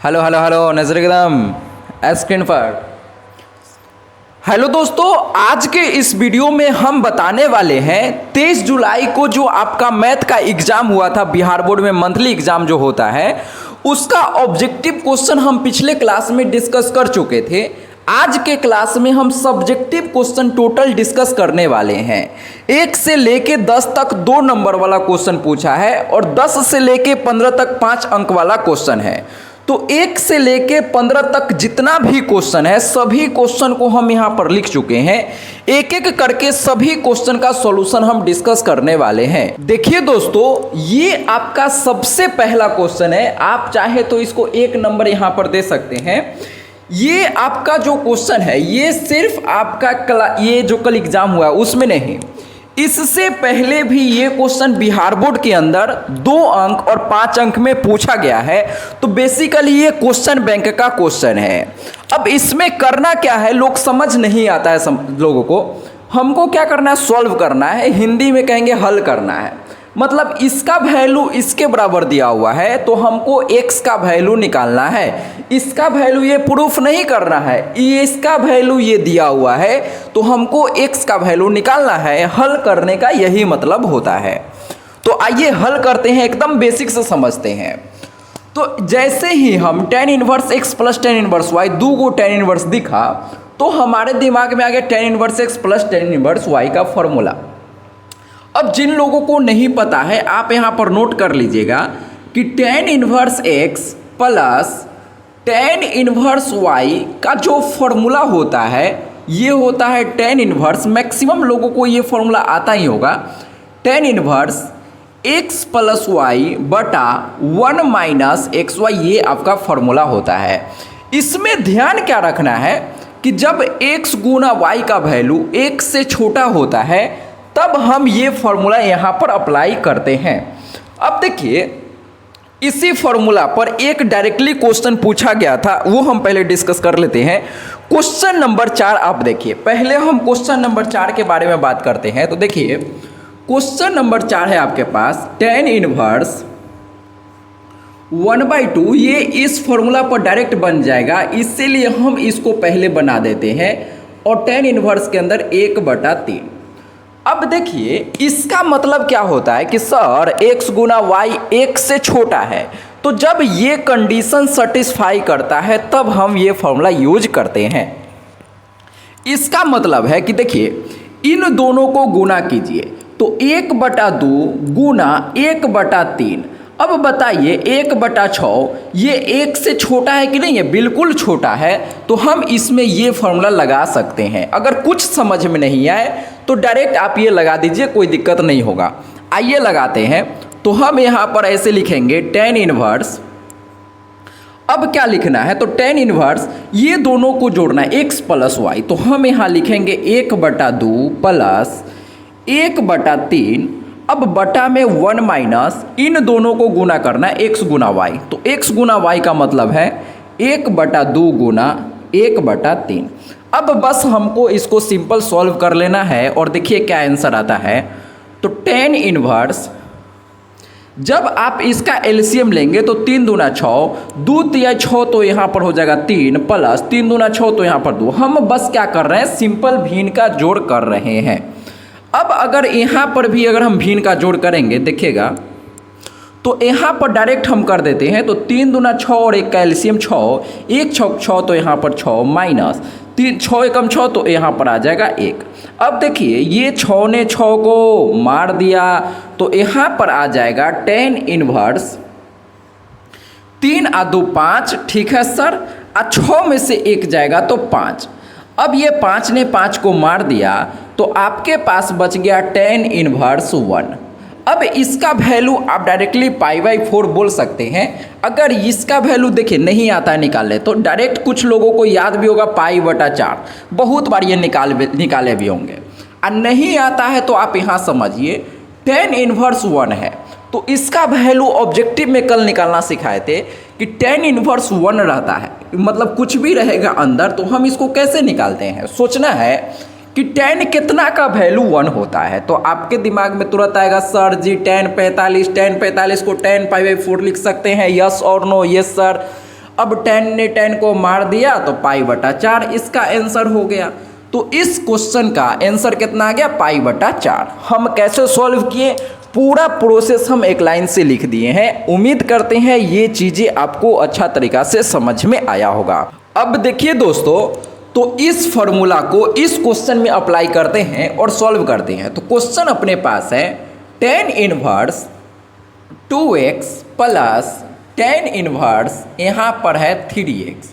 Hello hello hello नजर एकदम screen पर। हेलो दोस्तों, आज के इस वीडियो में हम बताने वाले हैं 23 जुलाई को जो आपका मैथ का एग्जाम हुआ था, बिहार बोर्ड में मंथली एग्जाम जो होता है उसका ऑब्जेक्टिव क्वेश्चन हम पिछले क्लास में डिस्कस कर चुके थे। आज के क्लास में हम सब्जेक्टिव क्वेश्चन टोटल डिस्कस करने वाले हैं। 1 से लेके 10 तक 2 नंबर वाला क्वेश्चन पूछा है और 10 से लेके 15 तक 5 अंक वाला क्वेश्चन है। तो 1 से लेके 15 तक जितना भी क्वेश्चन है सभी क्वेश्चन को हम यहाँ पर लिख चुके हैं। एक एक करके सभी क्वेश्चन का सॉल्यूशन हम डिस्कस करने वाले हैं। देखिए दोस्तों, ये आपका सबसे पहला क्वेश्चन है। आप चाहे तो इसको 1 नंबर यहाँ पर दे सकते हैं। ये आपका जो क्वेश्चन है ये सिर्फ आपका ये जो कल एग्जाम हुआ है उसमें नहीं, इससे पहले भी ये क्वेश्चन बिहार बोर्ड के अंदर 2 अंक और 5 अंक में पूछा गया है। तो बेसिकली ये क्वेश्चन बैंक का क्वेश्चन है। अब इसमें करना क्या है, लोग समझ नहीं आता है लोगों को। हमको क्या करना है, सॉल्व करना है। हिंदी में कहेंगे हल करना है। मतलब इसका वैल्यू इसके बराबर दिया हुआ है तो हमको x का वैल्यू निकालना है। इसका वैल्यू ये प्रूफ नहीं करना है, ये इसका वैल्यू ये दिया हुआ है तो हमको x का वैल्यू निकालना है। हल करने का यही मतलब होता है। तो आइए हल करते हैं, एकदम बेसिक से समझते हैं। तो जैसे ही हम tan inverse x plus tan inverse y, 2 को tan इनवर्स दिखा तो हमारे दिमाग में आ गया tan inverse x plus tan inverse y का फॉर्मूला। अब जिन लोगों को नहीं पता है आप यहाँ पर नोट कर लीजिएगा कि tan inverse x plus tan inverse y का जो फॉर्मूला होता है ये होता है tan इनवर्स, मैक्सिमम लोगों को ये फॉर्मूला आता ही होगा, tan inverse x plus y बटा 1 माइनस एक्स वाई, ये आपका फॉर्मूला होता है। इसमें ध्यान क्या रखना है कि जब x गुना y का वैल्यू 1 से छोटा होता है तब हम ये फॉर्मूला यहाँ पर अप्लाई करते हैं। अब देखिए, इसी फॉर्मूला पर एक डायरेक्टली क्वेश्चन पूछा गया था, वो हम पहले डिस्कस कर लेते हैं। क्वेश्चन नंबर 4 आप देखिए, पहले हम क्वेश्चन नंबर 4 के बारे में बात करते हैं। तो देखिए क्वेश्चन नंबर 4 है आपके पास tan इनवर्स 1/2, ये इस फॉर्मूला पर डायरेक्ट बन जाएगा, इसीलिए हम इसको पहले बना देते हैं। और tan इनवर्स के अंदर 1/3। अब देखिए इसका मतलब क्या होता है कि सर x गुना y 1 से छोटा है, तो जब ये कंडीशन सेटिस्फाई करता है तब हम ये फॉर्मूला यूज करते हैं। इसका मतलब है कि देखिए इन दोनों को गुना कीजिए तो 1/2 गुना 1/3। अब बताइए 1/6 ये 1 से छोटा है कि नहीं है, बिल्कुल छोटा है। तो हम इसमें ये फॉर्मूला लगा सकते हैं। अगर कुछ समझ में नहीं आए तो डायरेक्ट आप ये लगा दीजिए, कोई दिक्कत नहीं होगा। आइए लगाते हैं। तो हम यहाँ पर ऐसे लिखेंगे tan इनवर्स, अब क्या लिखना है तो tan इनवर्स ये दोनों को जोड़ना है x प्लस वाई, तो हम यहाँ लिखेंगे 1/2 प्लस 1/3। अब बटा में 1 माइनस इन दोनों को गुना करना है x गुना वाई, तो x गुना वाई का मतलब है 1/2 गुना 1/3। अब बस हमको इसको सिंपल सॉल्व कर लेना है और देखिए क्या आंसर आता है। तो tan इनवर्स जब आप इसका एलसीएम लेंगे तो 3 दूना 6, 2 तिया 6 तो यहाँ पर हो जाएगा 3 प्लस 3 दूना 6 तो यहाँ पर 2। हम बस क्या कर रहे हैं, सिंपल भिन्न का जोड़ कर रहे हैं। अब अगर यहाँ पर भी अगर हम भिन्न का जोड़ करेंगे देखिएगा तो यहाँ पर डायरेक्ट हम कर देते हैं। तो 3 दूना 6 और 1 का एलसीएम 6, 1 6 6 तो यहाँ पर 6 माइनस 3 6 एकम 6 तो यहाँ पर आ जाएगा 1। अब देखिए ये 6 ने 6 को मार दिया तो यहाँ पर आ जाएगा tan इनवर्स 3 आ 2 5, ठीक है सर। 6 में से 1 जाएगा तो 5। अब ये 5 ने 5 को मार दिया तो आपके पास बच गया tan इनवर्स 1। अब इसका वैल्यू आप डायरेक्टली π/4 बोल सकते हैं। अगर इसका वैल्यू देखिए नहीं आता है निकालने तो डायरेक्ट कुछ लोगों को याद भी होगा π/4, बहुत बार ये निकाले भी होंगे। और नहीं आता है तो आप यहाँ समझिए tan इनवर्स 1 है तो इसका वैल्यू ऑब्जेक्टिव में कल निकालना सिखाए थे कि tan इनवर्स 1 रहता है, मतलब कुछ भी रहेगा अंदर तो हम इसको कैसे निकालते हैं। सोचना है कि tan कितना का वैल्यू 1 होता है। तो आपके दिमाग में तुरंत आएगा सर जी tan 45 को tan π/4 लिख सकते हैं, यस और नो, यस सर। अब 10 ने 10 को मार दिया तो π/4 इसका आंसर हो गया। तो इस क्वेश्चन का आंसर कितना आ गया, π/4। हम कैसे सॉल्व किए, पूरा प्रोसेस हम एक लाइन से लिख दिए हैं। उम्मीद करते हैं ये चीज़ें आपको अच्छा तरीका से समझ में आया होगा। अब देखिए दोस्तों, तो इस फॉर्मूला को इस क्वेश्चन में अप्लाई करते हैं और सॉल्व करते हैं। तो क्वेश्चन अपने पास है tan inverse 2x plus tan inverse यहाँ पर है 3x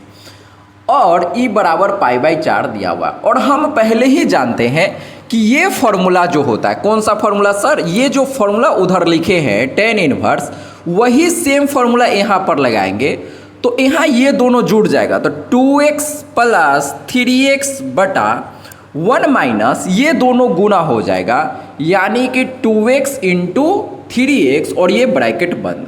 और e बराबर π/4 दिया हुआ। और हम पहले ही जानते हैं कि ये फॉर्मूला जो होता है, कौन सा फॉर्मूला सर, ये जो फॉर्मूला उधर लिखे हैं tan इनवर्स, वही सेम फॉर्मूला यहाँ पर लगाएंगे तो यहाँ ये दोनों जुड़ जाएगा। तो 2x प्लस 3x बटा 1 माइनस ये दोनों गुना हो जाएगा, यानी कि 2x इंटू 3x और ये ब्रैकेट बंद।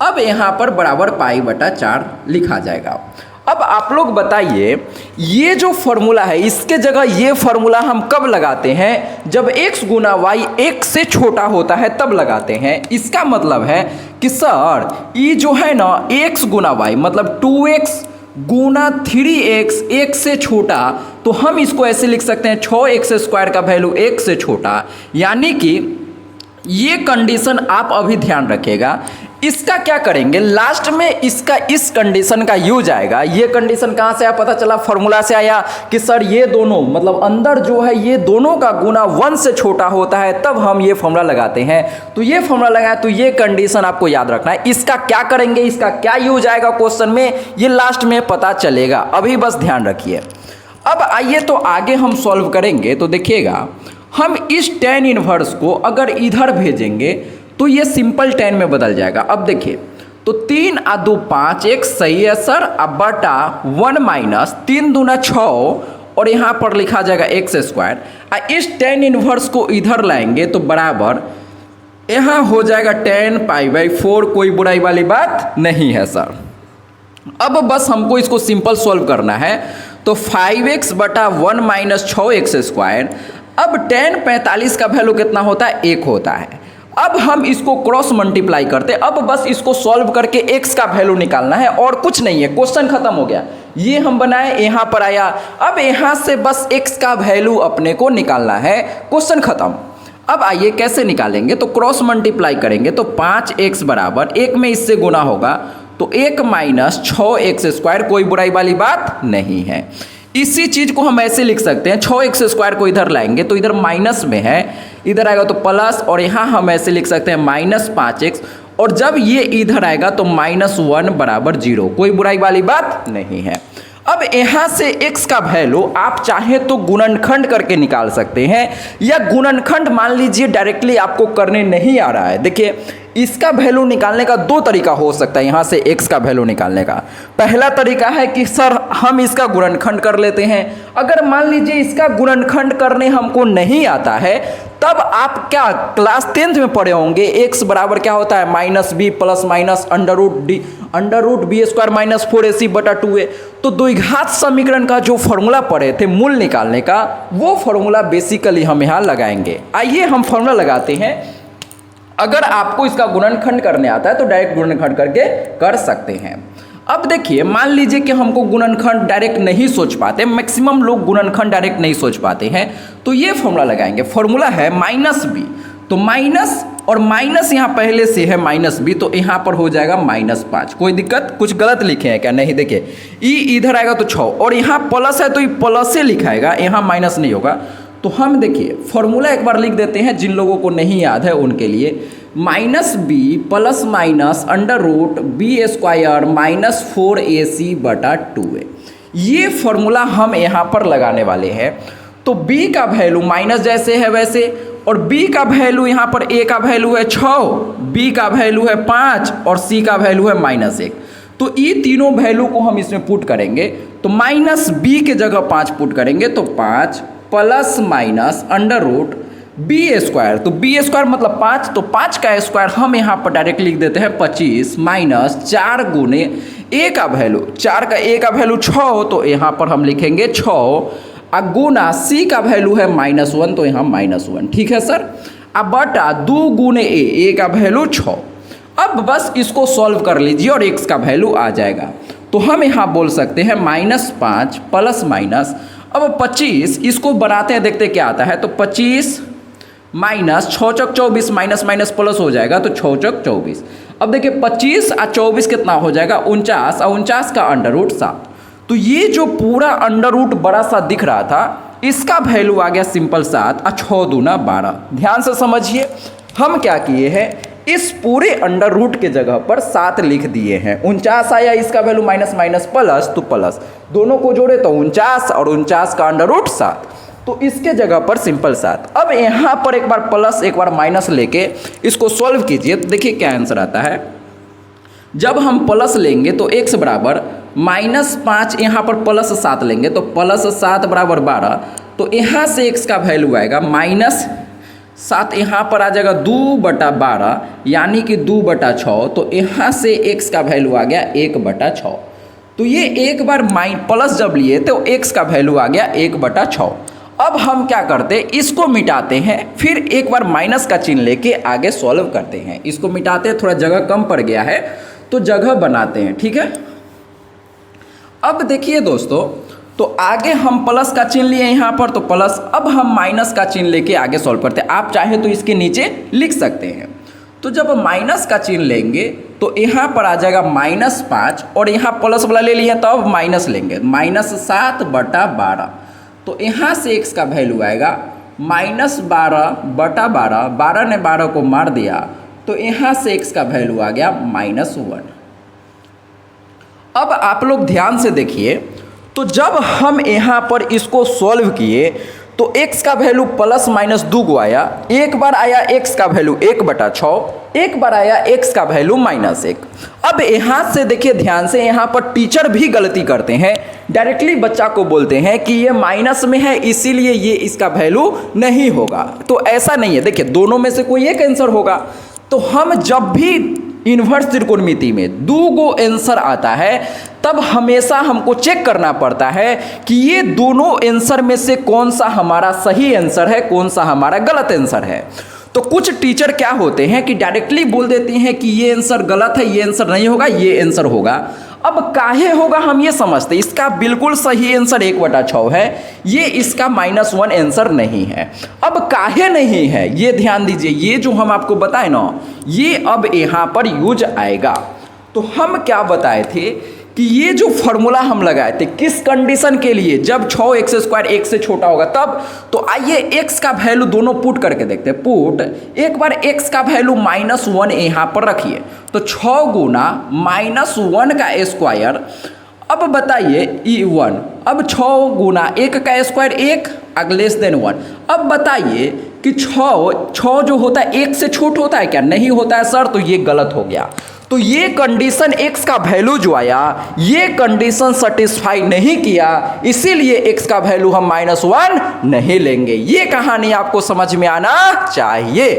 अब यहाँ पर बराबर π/4 लिखा जाएगा। अब आप लोग बताइए, ये जो फॉर्मूला है इसके जगह ये फॉर्मूला हम कब लगाते हैं, जब x गुना y 1 से छोटा होता है तब लगाते हैं। इसका मतलब है कि सर ये जो है ना x गुना y मतलब 2x गुना 3x 1 से छोटा, तो हम इसको ऐसे लिख सकते हैं 6x² का वैल्यू 1 से छोटा। यानी कि ये कंडीशन आप अभी ध्यान रखिएगा। इसका क्या करेंगे, लास्ट में इसका इस कंडीशन का यूज आएगा। ये कंडीशन कहाँ से आया पता चला, फॉर्मूला से आया कि सर ये दोनों मतलब अंदर जो है ये दोनों का गुना 1 से छोटा होता है, तब हम ये फॉर्मूला लगाते हैं। तो ये फॉर्मूला लगाया, तो ये कंडीशन आपको याद रखना है। इसका क्या करेंगे, इसका क्या यूज आएगा क्वेश्चन में, ये लास्ट में पता चलेगा, अभी बस ध्यान रखिए। अब आइए तो आगे हम सॉल्व करेंगे। तो देखिएगा, हम इस tan इनवर्स को अगर इधर भेजेंगे तो ये सिंपल tan में बदल जाएगा। अब देखिए, तो 3 आ 2 5 एक सही है सर, अब बटा 1 माइनस 3 दूना 6 और यहाँ पर लिखा जाएगा x²। इस tan इनवर्स को इधर लाएंगे तो बराबर यहाँ हो जाएगा tan π/4। कोई बुराई वाली बात नहीं है सर। अब बस हमको इसको सिंपल सॉल्व करना है। तो 5x बटा 1 माइनस 6x²। अब tan 45 का वैल्यू कितना होता है, 1 होता है। अब हम इसको क्रॉस मल्टीप्लाई करते हैं। अब बस इसको सॉल्व करके x का वैल्यू निकालना है और कुछ नहीं है, क्वेश्चन खत्म हो गया। ये हम बनाए, यहाँ पर आया, अब यहाँ से बस x का वैल्यू अपने को निकालना है, क्वेश्चन खत्म। अब आइए कैसे निकालेंगे, तो क्रॉस मल्टीप्लाई करेंगे तो 5x बराबर 1 में इससे गुना होगा तो 1 माइनस 6x²। कोई बुराई वाली बात नहीं है। इसी चीज को हम ऐसे लिख सकते हैं, 6x² को इधर लाएंगे तो इधर माइनस में है, इधर आएगा तो प्लस, और यहाँ हम ऐसे लिख सकते हैं -5x, और जब ये इधर आएगा तो -1 बराबर 0। कोई बुराई वाली बात नहीं है। अब यहाँ से x का वैल्यू आप चाहे तो गुणनखंड करके निकाल सकते हैं, या गुणनखंड मान लीजिए डायरेक्टली आपको करने नहीं आ रहा है। देखिए, इसका वैल्यू निकालने का 2 तरीका हो सकता है। यहाँ से x का वैल्यू निकालने का पहला तरीका है कि सर हम इसका गुणनखंड कर लेते हैं। अगर मान लीजिए इसका गुणनखंड करने हमको नहीं आता है, तब आप क्या क्लास 10th में पढ़े होंगे, x बराबर क्या होता है -b plus minus √b² minus 4ac बटा 2a। तो द्विघात समीकरण का जो फॉर्मूला पढ़े थे मूल निकालने का, वो फॉर्मूला बेसिकली हम यहाँ लगाएंगे। आइए हम फॉर्मूला लगाते हैं। अगर आपको इसका गुणनखंड करने आता है तो डायरेक्ट गुणनखंड करके कर सकते हैं। अब देखिए, मान लीजिए कि हमको गुणनखंड डायरेक्ट नहीं सोच पाते, मैक्सिमम लोग गुणनखंड डायरेक्ट नहीं सोच पाते हैं, तो ये फॉर्मूला लगाएंगे। फॉर्मूला है -b, तो माइनस और माइनस यहाँ पहले से है -b, तो यहाँ पर हो जाएगा -5। कोई दिक्कत, कुछ गलत लिखे हैं क्या, नहीं। देखिए ई इधर आएगा तो 6, और यहाँ प्लस है तो ये प्लस से लिखाएगा, यहाँ माइनस नहीं होगा। तो हम देखिए फॉर्मूला एक बार लिख देते हैं, जिन लोगों को नहीं याद है उनके लिए। -b plus minus √b² minus 4ac बटा 2a। ये फॉर्मूला हम यहाँ पर लगाने वाले हैं। तो b का वैल्यू माइनस जैसे है वैसे, और b का वैल्यू यहाँ पर a का वैल्यू है 6, b का वैल्यू है 5 और c का वैल्यू है -1। तो ये तीनों वैल्यू को हम इसमें पुट करेंगे, तो -b के जगह 5 पुट करेंगे तो 5 प्लस माइनस √b²। तो b² मतलब 5, तो 5 का स्क्वायर हम यहाँ पर डायरेक्ट लिख देते हैं 25 माइनस 4 गुने a का वैल्यू, 4 का a का वैल्यू 6, तो यहाँ पर हम लिखेंगे 6 गुना c का वैल्यू है -1, तो यहाँ -1। ठीक है सर। अब बटा 2 गुने a का वैल्यू 6। अब बस इसको सॉल्व कर लीजिए और x का वैल्यू आ जाएगा। तो हम यहाँ बोल सकते हैं -5 प्लस माइनस, अब 25 इसको बनाते हैं, देखते क्या आता है। तो 25 माइनस 6 चौक 24, माइनस माइनस प्लस हो जाएगा तो 6 चौक 24। अब देखिए 25 और 24 कितना हो जाएगा 49, और 49 का √7। तो ये जो पूरा अंडर बड़ा सा दिख रहा था इसका वैल्यू आ गया सिंपल 7 और 6 दूना 12। ध्यान से समझिए, हम क्या किए हैं, इस पूरे अंडर के जगह पर 7 लिख दिए हैं। 49 आया, इसका वैल्यू माइनस माइनस प्लस, तो प्लस दोनों को जोड़े तो 49 और 49 का √7, तो इसके जगह पर सिंपल 7। अब यहाँ पर एक बार प्लस एक बार माइनस लेके इसको सॉल्व कीजिए, तो देखिए क्या आंसर आता है। जब हम प्लस लेंगे तो x बराबर -5, यहाँ पर प्लस 7 लेंगे तो प्लस 7 बराबर 12, तो यहाँ से x का वैल्यू आएगा -7, यहाँ पर आ जाएगा 2/12 यानी कि 2/6, तो यहाँ से x का वैल्यू आ गया 1/6। तो ये एक बार प्लस जब लिए तो x का वैल्यू आ गया 1/6। अब हम क्या करते हैं, इसको मिटाते हैं, फिर एक बार माइनस का चिन्ह लेके आगे सॉल्व करते हैं। इसको मिटाते हैं, थोड़ा जगह कम पड़ गया है तो जगह बनाते हैं, ठीक है। अब देखिए दोस्तों, तो आगे हम प्लस का चिन्ह लिए यहाँ पर, तो प्लस, अब हम माइनस का चिन्ह लेके आगे सॉल्व करते हैं। आप चाहे तो इसके नीचे लिख सकते हैं। तो जब माइनस का चिन्ह लेंगे तो यहाँ पर आ जाएगा -5, और यहाँ प्लस वाला ले लिया तो अब माइनस लेंगे, -7/12, तो यहाँ से x का वैल्यू आएगा -12/12, 12 ने 12 को मार दिया, तो यहाँ से x का वैल्यू आ गया -1। अब आप लोग ध्यान से देखिए, तो जब हम यहाँ पर इसको सॉल्व किए तो x का वैल्यू प्लस माइनस 2 को आया, एक बार आया x का वैल्यू 1/6, एक बार आया x का वैल्यू -1। अब यहाँ से देखिए ध्यान से, यहाँ पर टीचर भी गलती करते हैं, डायरेक्टली बच्चा को बोलते हैं कि ये माइनस में है इसीलिए ये इसका वैल्यू नहीं होगा। तो ऐसा नहीं है, देखिए दोनों में से कोई एक आंसर होगा। तो हम जब भी इन्वर्स त्रिकोणमिति में 2 गो आंसर आता है तब हमेशा हमको चेक करना पड़ता है कि ये दोनों आंसर में से कौन सा हमारा सही आंसर है, कौन सा हमारा गलत आंसर है। तो कुछ टीचर क्या होते हैं कि डायरेक्टली बोल देते हैं कि ये आंसर गलत है, ये आंसर नहीं होगा, ये आंसर होगा। अब काहे होगा हम ये समझते, इसका बिल्कुल सही आंसर 1/6 है, ये इसका -1 आंसर नहीं है। अब काहे नहीं है ये ध्यान दीजिए, ये जो हम आपको बताए ना, ये अब यहाँ पर यूज आएगा। तो हम क्या बताए थे कि ये जो फॉर्मूला हम लगाए थे किस कंडीशन के लिए, जब 6x² 1 से छोटा होगा तब। तो आइए x का वैल्यू दोनों पुट करके देखते हैं। पुट, एक बार x का वैल्यू -1 यहाँ पर रखिए, तो 6 गुना -1 का स्क्वायर, अब बताइए E1, अब 6 गुना 1 का स्क्वायर 1 लेस देन 1। अब बताइए कि 6 जो होता है 1 से छोटा होता है क्या, नहीं होता है सर, तो ये गलत हो गया। तो ये कंडीशन x का वैल्यू जो आया, ये कंडीशन सेटिस्फाई नहीं किया, इसीलिए x का वैल्यू हम -1 नहीं लेंगे। ये कहानी आपको समझ में आना चाहिए।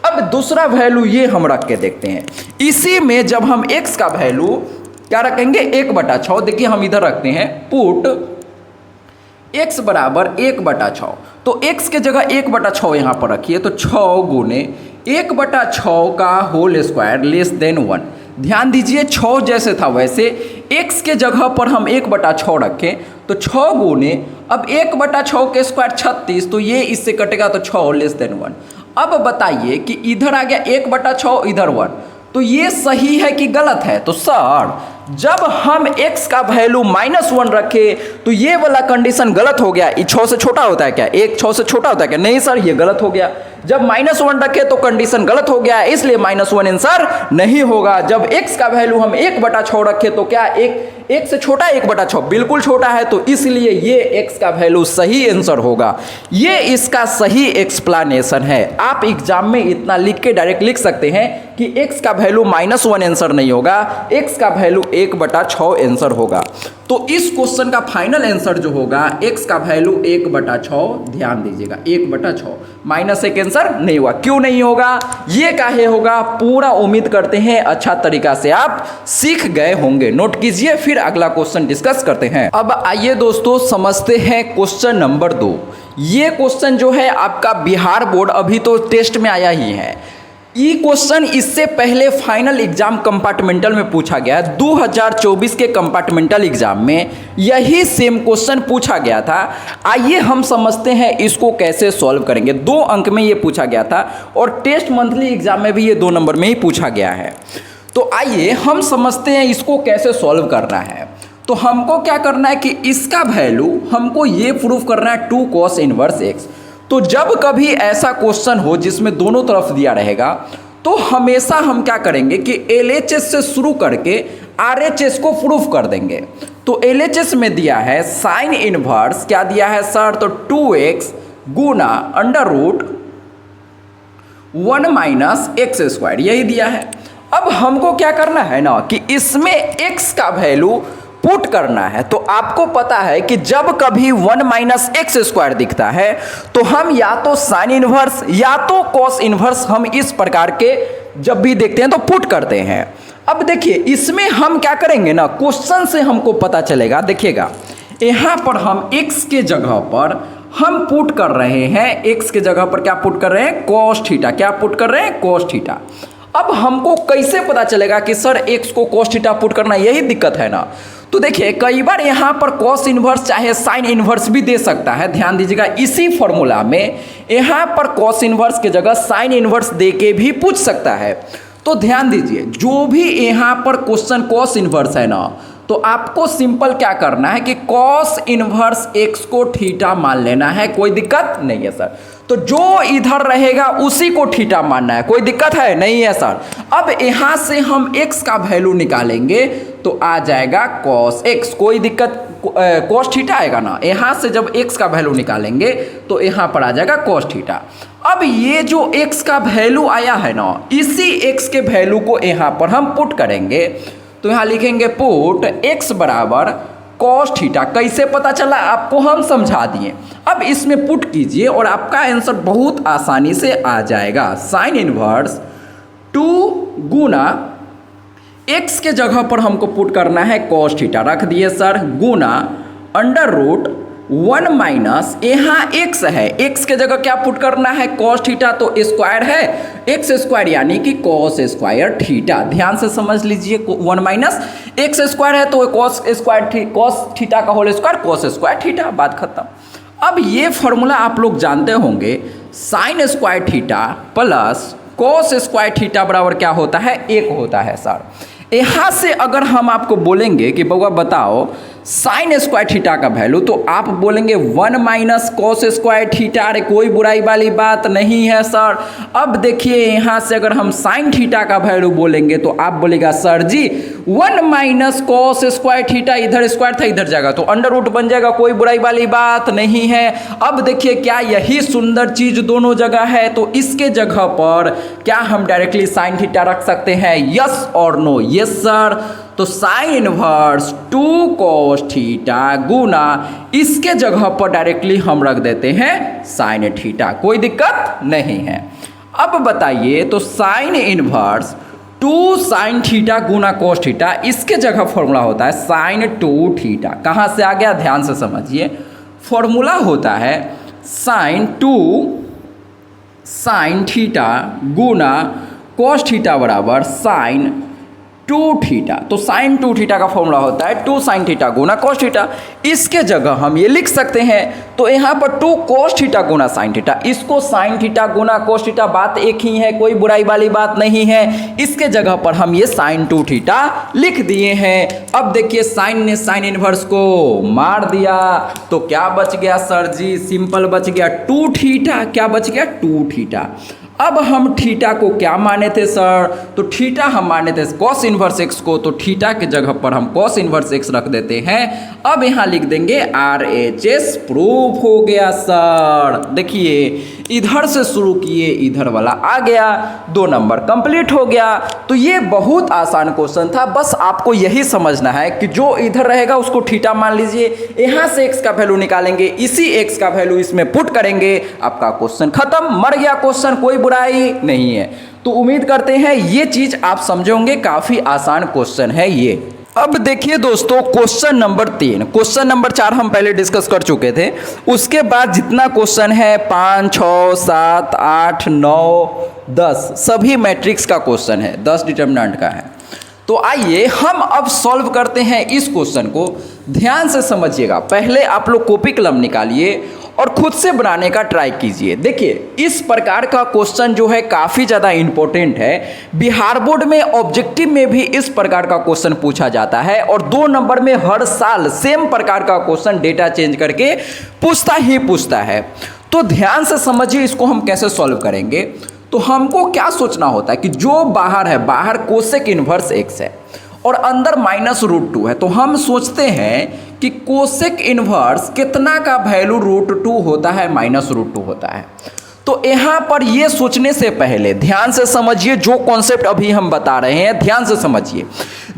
अब दूसरा वैल्यू ये हम रख के देखते हैं। इसी में जब हम x का वैल्यू क्या रखेंगे 1/6, देखिए हम इधर रखते हैं पुट x बराबर 1/6, तो x के जगह 1/6 यहाँ पर रखिए, तो 6 गुने 1/6 का होल स्क्वायर लेस देन 1। ध्यान दीजिए 6 जैसे था वैसे x के जगह पर हम 1/6 रखें, तो 6 गुने, अब 1/6 के स्क्वायर 36, तो ये इससे कटेगा तो 6 लेस देन 1। अब बताइए कि इधर आ गया 1/6 इधर 1, तो ये सही है कि गलत है। तो सर जब हम x का वैल्यू -1 रखे तो ये वाला कंडीशन गलत हो गया। 6 से छोटा होता है क्या, 1 6 से छोटा होता है क्या, नहीं सर ये गलत हो गया। जब -1 रखे तो कंडीशन गलत हो गया, इसलिए -1 आंसर नहीं होगा। जब x का वैल्यू हम 1/6 रखे तो क्या 1 से छोटा 1/6 बिल्कुल छोटा है, तो इसलिए ये x का वैल्यू सही आंसर होगा। ये इसका सही एक्सप्लेनेशन है। आप एग्जाम में इतना लिख के डायरेक्ट लिख सकते हैं कि x का वैल्यू -1 आंसर नहीं होगा, x का वैल्यू 1/6 आंसर होगा। तो इस क्वेश्चन का फाइनल आंसर जो होगा x का वैल्यू 1/6, ध्यान दीजिएगा 1/6, -1 आंसर नहीं हुआ। क्यों नहीं होगा, ये काहे होगा, पूरा उम्मीद करते हैं अच्छा तरीका से आप सीख गए होंगे। नोट कीजिए, फिर अगला क्वेश्चन डिस्कस करते हैं। अब आइए दोस्तों समझते हैं क्वेश्चन नंबर 2। ये क्वेश्चन जो है आपका बिहार बोर्ड अभी तो टेस्ट में आया ही है, ये क्वेश्चन इससे पहले फाइनल एग्जाम कंपार्टमेंटल में पूछा गया है। 2024 के कंपार्टमेंटल एग्जाम में यही सेम क्वेश्चन पूछा गया था। आइए हम समझते हैं इसको कैसे सॉल्व करेंगे। 2 अंक में ये पूछा गया था और टेस्ट मंथली एग्जाम में भी ये 2 नंबर में ही पूछा गया है। तो आइए हम समझते हैं इसको कैसे सॉल्व करना है। तो हमको क्या करना है कि इसका वैल्यू हमको ये प्रूफ करना है 2 cos इनवर्स x। तो जब कभी ऐसा क्वेश्चन हो जिसमें दोनों तरफ दिया रहेगा तो हमेशा हम क्या करेंगे कि LHS से शुरू करके RHS को प्रूफ कर देंगे। तो LHS में दिया है साइन इनवर्स, क्या दिया है सर, तो 2x गुना under root 1 minus x square, यही दिया है। अब हमको क्या करना है ना कि इसमें x का वैल्यू पुट करना है। तो आपको पता है कि जब कभी 1 माइनस एक्स स्क्वायर दिखता है तो हम या तो साइन इनवर्स या तो कॉस इनवर्स हम इस प्रकार के जब भी देखते हैं तो पुट करते हैं। अब देखिए इसमें हम क्या करेंगे ना, क्वेश्चन से हमको पता चलेगा। देखिएगा यहाँ पर हम x के जगह पर हम पुट कर रहे हैं, x के जगह पर क्या पुट कर रहे हैं, कॉस थीटा। क्या पुट कर रहे हैं, कॉस थीटा। अब हमको कैसे पता चलेगा कि सर x को कॉस थीटा पुट करना, यही दिक्कत है ना। तो देखिए कई बार यहाँ पर कॉस इनवर्स चाहे साइन इनवर्स भी दे सकता है। ध्यान दीजिएगा इसी फॉर्मूला में यहाँ पर कॉस इनवर्स के जगह साइन इनवर्स दे के भी पूछ सकता है। तो ध्यान दीजिए जो भी यहाँ पर क्वेश्चन कॉस इनवर्स है ना, तो आपको सिंपल क्या करना है कि कॉस इनवर्स x को थीटा मान लेना है, कोई दिक्कत नहीं है सर। तो जो इधर रहेगा उसी को थीटा मानना है, कोई दिक्कत है नहीं है सर। अब यहाँ से हम x का वैल्यू निकालेंगे तो आ जाएगा कॉस x, कोई दिक्कत, कॉस थीटा आएगा ना। यहाँ से जब x का वैल्यू निकालेंगे तो यहाँ पर आ जाएगा कॉस थीटा। अब ये जो x का वैल्यू आया है ना, इसी x के वैल्यू को यहाँ पर हम पुट करेंगे। तो यहाँ लिखेंगे पुट x बराबर कॉस थीटा। कैसे पता चला आपको हम समझा दिए। अब इसमें पुट कीजिए और आपका आंसर बहुत आसानी से आ जाएगा। साइन इनवर्स 2 गुना x के जगह पर हमको पुट करना है कॉस थीटा, रख दिए सर, गुना अंडर रूट 1 माइनस यहाँ x है, x के जगह क्या पुट करना है, कॉस थीटा, तो स्क्वायर है, एक्स स्क्वायर यानी कि कॉस स्क्वायर थीटा। ध्यान से समझ लीजिए 1 माइनस एक्स स्क्वायर है तो कॉस स्क्वायर, कॉस थीटा का whole square cos square theta, बात खत्म। अब ये फॉर्मूला आप लोग जानते होंगे, sine square theta plus cos square theta बराबर क्या होता है, 1 होता है सर। यहाँ से अगर हम आपको बोलेंगे कि बउआ बताओ साइन स्क्वायर थीटा का वैल्यू, तो आप बोलेंगे 1 माइनस कॉस स्क्वायर थीटा। अरे कोई बुराई वाली बात नहीं है सर। अब देखिए यहाँ से अगर हम साइन थीटा का वैल्यू बोलेंगे तो आप बोलेगा सर जी 1 माइनस कॉस स्क्वायर थीटा, इधर स्क्वायर था इधर जाएगा तो अंडर रूट बन जाएगा, कोई बुराई वाली बात नहीं है। अब देखिए क्या यही सुंदर चीज दोनों जगह है, तो इसके जगह पर क्या हम डायरेक्टली साइन थीटा रख सकते हैं, यस और नो, यस सर। तो साइन इनवर्स 2 cos थीटा गुना इसके जगह पर डायरेक्टली हम रख देते हैं साइन थीटा, कोई दिक्कत नहीं है। अब बताइए तो साइन इनवर्स 2 साइन थीटा गुना cos थीटा, इसके जगह फॉर्मूला होता है साइन 2 थीटा। कहाँ से आ गया, ध्यान से समझिए। फॉर्मूला होता है साइन 2 साइन थीटा गुना cos थीटा बराबर साइन 2 थीटा। तो साइन 2 थीटा का फॉर्मूला होता है 2 साइन थीटा गुना cos थीटा। इसके जगह हम ये लिख सकते हैं, तो यहाँ पर 2 cos थीटा गुना साइन थीटा, इसको साइन थीटा गुना cos थीटा, बात एक ही है, कोई बुराई वाली बात नहीं है। इसके जगह पर हम ये साइन 2 थीटा लिख दिए हैं। अब देखिए साइन ने साइन इनवर्स को मार दिया तो क्या बच गया सर जी, सिंपल बच गया 2 थीटा। क्या बच गया, 2 थीटा। अब हम थीटा को क्या माने थे सर, तो थीटा हम माने थे कॉस इनवर्स एक्स को, तो थीटा के जगह पर हम कॉस इनवर्स एक्स रख देते हैं। अब यहाँ लिख देंगे RHS, प्रूफ हो गया सर। देखिए इधर से शुरू किए इधर वाला आ गया, 2 नंबर कंप्लीट हो गया। तो ये बहुत आसान क्वेश्चन था, बस आपको यही समझना है कि जो इधर रहेगा उसको थीटा मान लीजिए, यहाँ से x का वैल्यू निकालेंगे, इसी x का वैल्यू इसमें पुट करेंगे, आपका क्वेश्चन खत्म, मर गया क्वेश्चन, कोई बुराई नहीं है। तो उम्मीद करते हैं ये चीज आप समझे होंगे, काफी आसान क्वेश्चन है ये। अब देखिए दोस्तों, क्वेश्चन नंबर 3, क्वेश्चन नंबर 4 हम पहले डिस्कस कर चुके थे। उसके बाद जितना क्वेश्चन है 5, 6, 7, 8, 9, 10 सभी मैट्रिक्स का क्वेश्चन है, 10 डिटर्मिनेंट का है। तो आइए हम अब सॉल्व करते हैं इस क्वेश्चन को। ध्यान से समझिएगा, पहले आप लोग कॉपी कलम निकालिए और खुद से बनाने का ट्राई कीजिए। देखिए, इस प्रकार का क्वेश्चन जो है काफ़ी ज़्यादा इंपॉर्टेंट है। बिहार बोर्ड में ऑब्जेक्टिव में भी इस प्रकार का क्वेश्चन पूछा जाता है और 2 नंबर में हर साल सेम प्रकार का क्वेश्चन डेटा चेंज करके पूछता है। तो ध्यान से समझिए इसको हम कैसे सॉल्व करेंगे। तो हमको क्या सोचना होता है कि जो बाहर है, बाहर कोसेक इनवर्स एक्स है और अंदर -√2 है। तो हम सोचते हैं कि कोसेक इनवर्स कितना का वैल्यू √2 होता है, -√2 होता है। तो यहाँ पर ये सोचने से पहले ध्यान से समझिए, जो कॉन्सेप्ट अभी हम बता रहे हैं ध्यान से समझिए।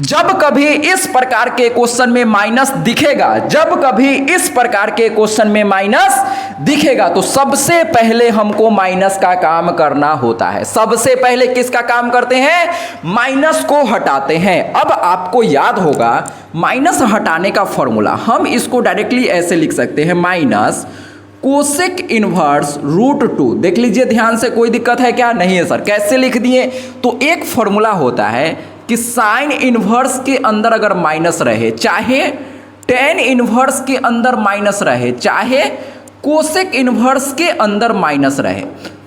जब कभी इस प्रकार के क्वेश्चन में माइनस दिखेगा, जब कभी इस प्रकार के क्वेश्चन में माइनस दिखेगा, तो सबसे पहले हमको माइनस का काम करना होता है। सबसे पहले किसका काम करते हैं? माइनस को हटाते हैं। अब आपको याद होगा माइनस हटाने का फॉर्मूला, हम इसको डायरेक्टली ऐसे लिख सकते हैं, माइनस कोसेक इनवर्स √2। देख लीजिए ध्यान से, कोई दिक्कत है क्या? नहीं है सर। कैसे लिख दिए? तो एक फॉर्मूला होता है कि साइन इनवर्स के अंदर अगर माइनस रहे, चाहे टेन इनवर्स के अंदर माइनस रहे, चाहे कोसेक इनवर्स के अंदर माइनस रहे,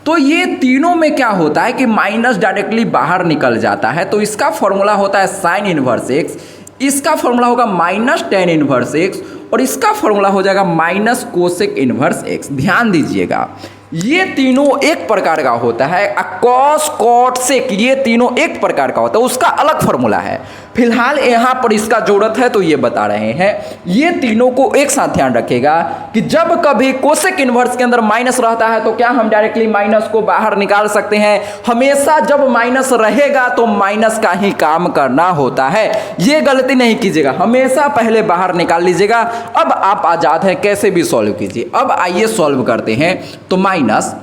तो ये तीनों में क्या होता है कि माइनस डायरेक्टली बाहर निकल जाता है। तो इसका फॉर्मूला होता है साइन इनवर्स एक्स, इसका फॉर्मूला होगा माइनस टेन इनवर्स एक्स और इसका फॉर्मूला हो जाएगा माइनस कोसेक इनवर्स एक्स। ध्यान दीजिएगा, ये तीनों एक प्रकार का होता है। कॉस, कॉट, सेक, ये तीनों एक प्रकार का होता है, उसका अलग फॉर्मूला है। फिलहाल यहाँ पर इसका जरूरत है तो ये बता रहे हैं। ये तीनों को एक साथ ध्यान रखेगा कि जब कभी कोसेक इनवर्स के अंदर माइनस रहता है तो क्या हम डायरेक्टली माइनस को बाहर निकाल सकते हैं? हमेशा जब माइनस रहेगा तो माइनस का ही काम करना होता है। ये गलती नहीं कीजिएगा, हमेशा पहले बाहर निकाल लीजिएगा। अब आप आजाद हैं, कैसे भी सॉल्व कीजिए। अब आइए सॉल्व करते हैं। तो माइनस,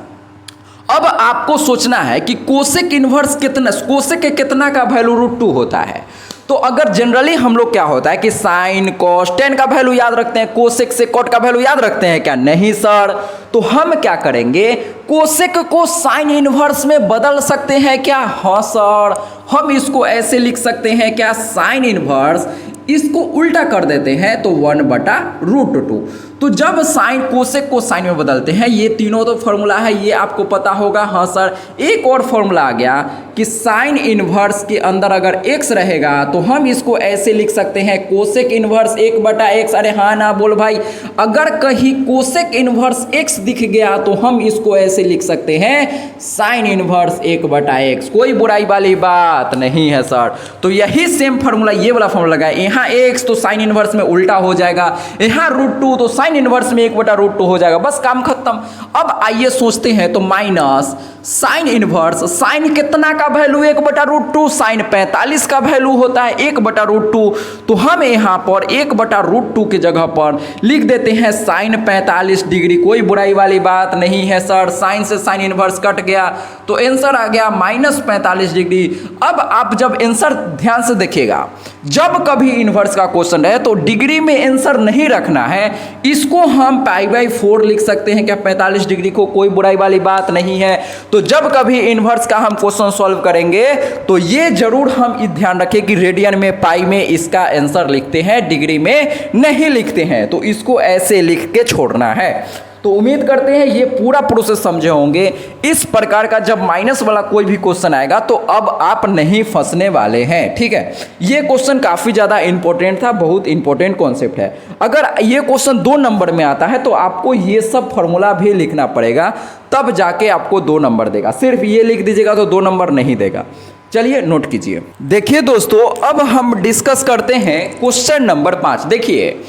अब आपको सोचना है कि कोसेक इनवर्स कितना, कोसेक के कितना का वैल्यू √2 होता है। तो अगर जनरली हम लोग क्या होता है कि साइन, कॉस, टेन का वैल्यू याद रखते हैं, कोसेक से कॉट का वैल्यू याद रखते हैं क्या? नहीं सर। तो हम क्या करेंगे, कोसेक को साइन इनवर्स में बदल सकते हैं क्या? हाँ सर। हम इसको ऐसे लिख सकते हैं क्या, साइन इनवर्स, इसको उल्टा कर देते हैं तो 1/√2। तो जब साइन, कोसेक को साइन में बदलते हैं, ये तीनों तो फॉर्मूला है, ये आपको पता होगा। हाँ सर। एक और फॉर्मूला आ गया कि साइन इनवर्स के अंदर अगर x रहेगा तो हम इसको ऐसे लिख सकते हैं, कोसेक इनवर्स 1/x। अरे हाँ ना बोल भाई। अगर कहीं कोसेक इनवर्स x दिख गया तो हम इसको ऐसे लिख सकते हैं, साइन इनवर्स 1/x। कोई बुराई वाली बात नहीं है सर। तो यही सेम फॉर्मूला, ये वाला फॉर्मूला लगा, यहाँ x तो साइन इनवर्स में उल्टा हो जाएगा, यहाँ √2 तो साइन इनवर्स में 1/√2 हो जाएगा, बस काम खत्म। अब आइए सोचते हैं, तो माइनस साइन इनवर्स, साइन कितना का वैल्यू? 1/√2। साइन 45 का वैल्यू होता है 1/√2। तो हम यहाँ पर 1/√2 की जगह पर लिख देते हैं साइन 45 डिग्री। कोई बुराई वाली बात नहीं है सर। साइन से साइन इनवर्स कट गया तो आंसर आ गया -45 डिग्री। अब आप जब आंसर ध्यान से देखिएगा, जब कभी इनवर्स का क्वेश्चन है तो डिग्री में आंसर नहीं रखना है, इसको हम π/4 लिख सकते हैं क्या 45 डिग्री को? कोई बुराई वाली बात नहीं है। तो जब कभी इनवर्स का हम क्वेश्चन सॉल्व करेंगे तो ये जरूर हम ध्यान रखें कि रेडियन में, पाई में इसका आंसर लिखते हैं, डिग्री में नहीं लिखते हैं। तो इसको ऐसे लिख के छोड़ना है। तो उम्मीद करते हैं ये पूरा प्रोसेस समझे होंगे। इस प्रकार का जब माइनस वाला कोई भी क्वेश्चन आएगा तो अब आप नहीं फंसने वाले हैं, ठीक है। ये क्वेश्चन काफ़ी ज़्यादा इंपॉर्टेंट था, बहुत इंपॉर्टेंट कॉन्सेप्ट है। अगर ये क्वेश्चन 2 नंबर में आता है तो आपको ये सब फॉर्मूला भी लिखना पड़ेगा, तब जाके आपको 2 नंबर देगा। सिर्फ ये लिख दीजिएगा तो 2 नंबर नहीं देगा। चलिए नोट कीजिए। देखिए दोस्तों, अब हम डिस्कस करते हैं क्वेश्चन नंबर 5। देखिए,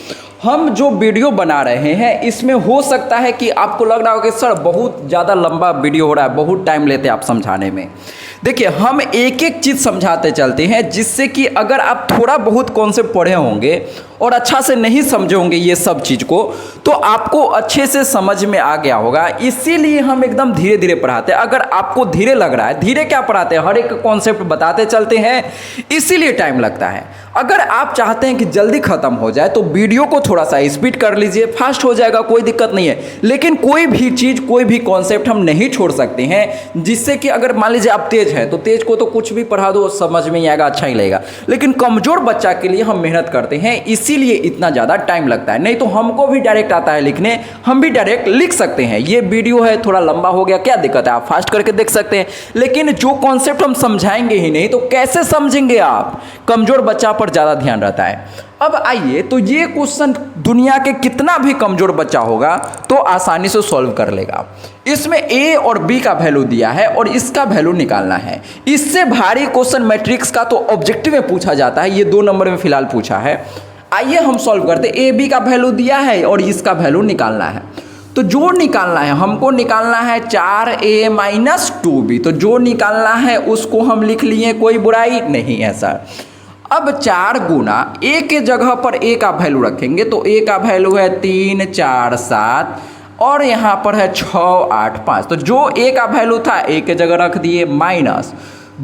हम जो वीडियो बना रहे हैं इसमें हो सकता है कि आपको लग रहा हो कि सर बहुत ज़्यादा लंबा वीडियो हो रहा है, बहुत टाइम लेते हैं आप समझाने में। देखिए, हम एक एक चीज़ समझाते चलते हैं जिससे कि अगर आप थोड़ा बहुत कॉन्सेप्ट पढ़े होंगे और अच्छा से नहीं समझोगे ये सब चीज़ को तो आपको अच्छे से समझ में आ गया होगा। इसीलिए हम एकदम धीरे धीरे पढ़ाते हैं। अगर आपको धीरे लग रहा है, धीरे क्या पढ़ाते हैं, हर एक कॉन्सेप्ट बताते चलते हैं, इसीलिए टाइम लगता है। अगर आप चाहते हैं कि जल्दी खत्म हो जाए तो वीडियो को थोड़ा सा स्पीड कर लीजिए, फास्ट हो जाएगा, कोई दिक्कत नहीं है। लेकिन कोई भी चीज़, कोई भी कॉन्सेप्ट हम नहीं छोड़ सकते हैं, जिससे कि अगर मान लीजिए आप तेज है तो तेज को तो कुछ भी पढ़ा दो समझ में ही आएगा, अच्छा ही लगेगा। लेकिन कमजोर बच्चा के लिए हम मेहनत करते हैं, इसीलिए इतना ज़्यादा टाइम लगता है। नहीं तो हमको भी डायरेक्ट आता है लिखने, हम भी डायरेक्ट लिख सकते हैं। ये वीडियो है थोड़ा लंबा हो गया, क्या दिक्कत है, आप फास्ट करके देख सकते हैं। लेकिन जो कॉन्सेप्ट हम समझाएंगे ही नहीं तो कैसे समझेंगे आप? कमजोर बच्चा पर ज़्यादा ध्यान रहता है। अब आइए, तो ये क्वेश्चन दुनिया के कितना भी कमजोर बच्चा होगा तो आसानी से सॉल्व कर लेगा। इसमें ए और बी का वैल्यू दिया है और इसका वैल्यू निकालना है। इससे भारी क्वेश्चन मैट्रिक्स का तो ऑब्जेक्टिव में पूछा जाता है, ये 2 नंबर में फिलहाल पूछा है। आइए हम सॉल्व करते हैं। ए बी का वैल्यू दिया है और इसका वैल्यू निकालना है। तो जो निकालना है, हमको निकालना है 4a माइनस 2b। तो जो निकालना है उसको हम लिख लिए, कोई बुराई नहीं है सर। अब 4 गुना a के जगह पर a का वैल्यू रखेंगे तो a का वैल्यू है 3 4 7 और यहाँ पर है 6 8 5। तो जो a का वैल्यू था a के जगह रख दिए माइनस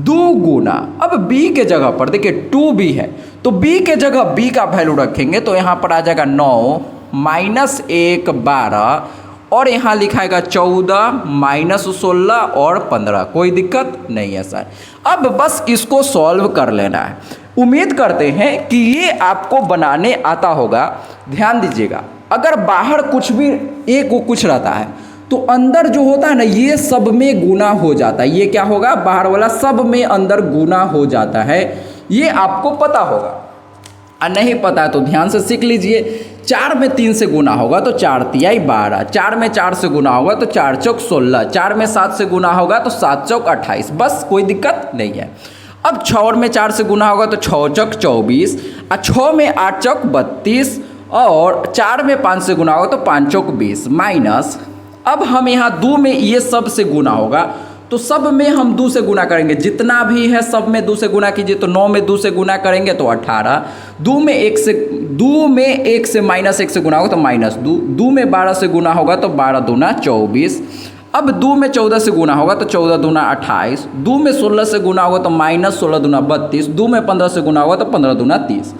2 गुना, अब b के जगह पर देखिए 2b है तो b के जगह b का वैल्यू रखेंगे तो यहाँ पर आ जाएगा 9 माइनस 1 12 और यहाँ लिखाएगा 14 माइनस 16 और 15। कोई दिक्कत नहीं है सर। अब बस इसको सॉल्व कर लेना है। उम्मीद करते हैं कि ये आपको बनाने आता होगा। ध्यान दीजिएगा, अगर बाहर कुछ भी ए को कुछ रहता है तो अंदर जो होता है ना ये सब में गुना हो जाता है। ये क्या होगा, बाहर वाला सब में अंदर गुना हो जाता है, ये आपको पता होगा। और नहीं पता है तो ध्यान से सीख लीजिए। 4 में 3 से गुना होगा तो 4 तिहाई 12, 4 में 4 से गुना होगा तो 4 चौक 16, 4 में 7 से गुना होगा तो 7 चौक 28। बस कोई दिक्कत नहीं है। अब 6 में 4 से गुना होगा तो 6 चौक 24 और 6 में 8 चौक 32 और 4 में 5 से गुना होगा तो 5 चौक 20 माइनस। अब हम यहाँ 2 में ये सब से गुना होगा तो सब में हम 2 से गुना करेंगे, जितना भी है सब में 2 से गुना कीजिए। तो 9 में 2 से गुना करेंगे तो 18, 2 में 1 से माइनस 1 से गुना होगा तो माइनस 2, 2 में 12 से गुना होगा तो 12 दूना 24। अब 2 में 14 से गुना होगा तो 14 दूना 28, 2 में 16 से गुना होगा तो माइनस 16 दूना 32, 2 में 15 से गुना होगा तो 15 दूना 30।